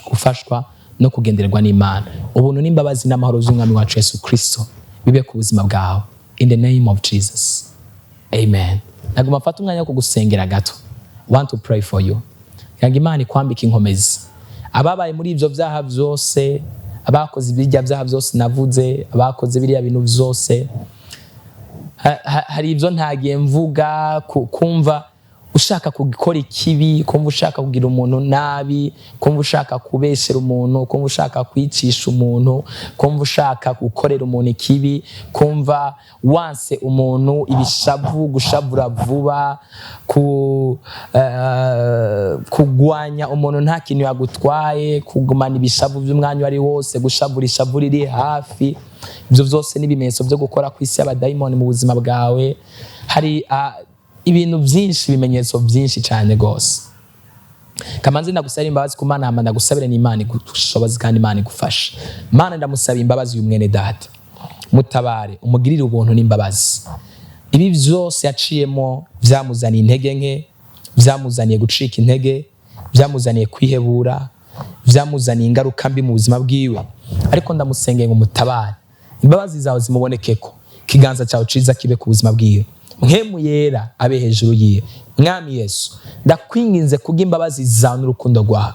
gufashwa no kugendererwa n'Imana. Ubuntu n'imbabazi n'amahoro z'umwami wacu Yesu Kristo bibe ku buzima bwawe. In the name of Jesus. Amen. Naguma mfata umwanya wo kugusengera gato. Want to pray for you. Yanga Imana ikwambika inkomezi. Ababaye muri ivyo vyaha vyose, abakoze ibirya vyaha vyose navuze, abakoze biriya bintu vyose, hari ivyo ntagiye mvuga, kumva ushaka kugikora ikibi, kumva ushaka kugira umuntu nabi, kumva ushaka kubeshera umuntu, kumva ushaka kwicisha umuntu, kumva ushaka gukorera umuntu ikibi, kumva wanse umuntu ibishavu, gushavura vuba, kugwanya umuntu nta kintu yagutwaye, kugumana ibishavu by'umwanya wari wose, gushavura ishavu riri hafi. Ibyo byose n'ibimenyetso byo gukora kw'isi y'abadayimoni mu buzima bwawe. Hari ibintu byinshi, ibimenyetso byinshi cyane gose. Kamanzi ndagusabira imbabazi ku Mana, hama ndagusabire n'Imana igushoboze kandi Imana igufashe. Mana ndamusabira imbabazi uyu mwene data, mutabare umugirire ubuntu n'imbabazi. Ibi byose yaciyemo byamuzaniye intege nke, byamuzaniye gucika intege, byamuzaniye kwihebura, byamuzaniye ingaruka mbi mu buzima bwiwe. Ariko ndamusengeye ngo mutabare, imbabazi zawe zimubonekeko, kiganza cyawe ciza kibe ku buzima bwiwe. Mpemu yera abe hejuru yiye. Mwami Yesu, ndakwinginze kubw'imbabazi zawe n'urukundo rwawe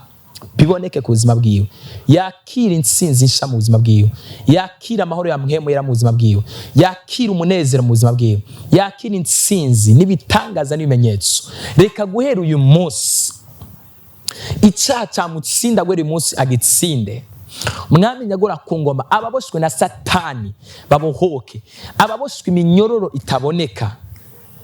biboneke ku buzima bwiwe. Yakira intsinzi nsha mu buzima bwiwe, yakira amahoro ya mpemu yera mu buzima bwiwe, yakira umunezero mu buzima bwiwe, yakira intsinzi n'ibitangaza n'ibimenyetso. Reka guhera uyu munsi icyaha cyamutsinda guhera uyu munsi agitsinde. Mwami nyagora ku ngoma, ababoshwe na Satani babohoke, ababoshwe iminyororo itaboneka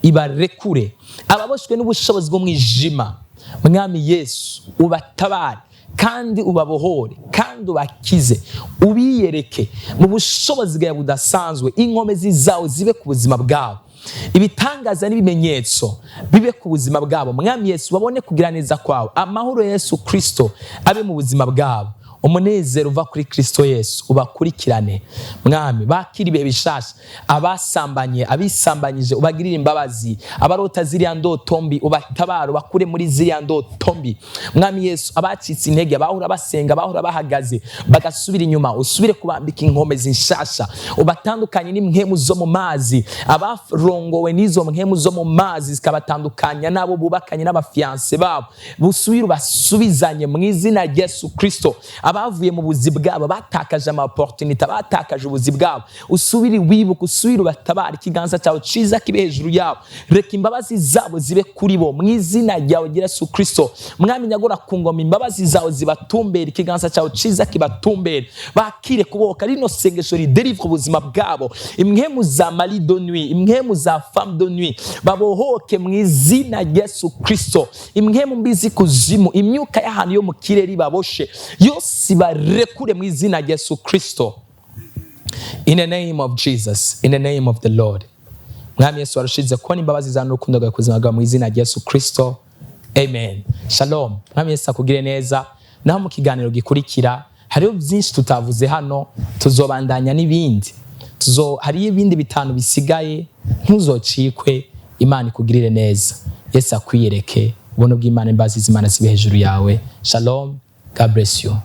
ibarekure, ababoshwe n'ubushobozi bwo mwijima Mwami Yesu ubatabare kandi ubabohore kandi ubakize, ubiyereke mu bushobozi bwawe budasanzwe. Inkomezi zawe zibe ku buzima bwawe, ibitangaza n'ibimenyetso bibe ku buzima bwabo. Mwami Yesu babone kugira neza kwawe, amahoro ya Yesu Kristo abe mu buzima bwabo, umunezero uva kuri Kristo Yesu ubakurikirane. Mwami bakira ibihe bishasha, abasambanye abisambanyije ubagirire imbabazi, abarota ziriya ndoto mbi ubatabara bakure muri ziriya ndoto mbi. Mwami Yesu abacitse intege, abahora basenga, abahora bahagaze bagasubira inyuma, usubire kubambika inkomezi nshasha, ubatandukanye n'impwemu zo mu mazi, abarongowe n'izo mpwemu zo mu mazi zikabatandukanya nabo bubakanye n'abafiance babo, busubire basubizanye mu izina rya Yesu Kristo. Abavuye mu buzi bwabo, batakaje ama opportunity, batakaje ubuzi bwabo, usubire wibuka, usubire ubatabara, ikiganza cyawe ciza kibe hejuru yabo. Reka imbabazi zabo zibe kuri bo mu izina ryawe Yesu Kristo. Mwami nyagora ku ngoma, imbabazi zawe zibatumbere, ikiganza cyawe ciza kibatumbere, bakire kubohoka. Rino sengesho riderivre ubuzima bwabo, imwemu za mari de nuit, imwemu za femme de nuit babohoke mu izina rya Yesu Kristo. Imwemu mbizi kuzimu, imyuka y'ahantu yo mu kirere baboshe yose barekure mu izina rya Yesu Kristo. In the name of Jesus, in the name of the Lord. Mwami Yesu arushize kubona imbabazi zawe n'urukundo rwawe ku buzima bwawe mu izina rya Yesu Kristo. Amen. Shalom. Mwami Yesu akugire neza. Naho mu kiganiro gikurikira hariho byinshi tutavuze hano, tuzobandanya n'ibindi. Hari ibindi bitanu bisigaye, ntuzocikwe. Imana ikugirire neza. Yesu akwiyereke, ubuntu bw'Imana, imbabazi z'Imana zibe hejuru yawe. Shalom. God bless you.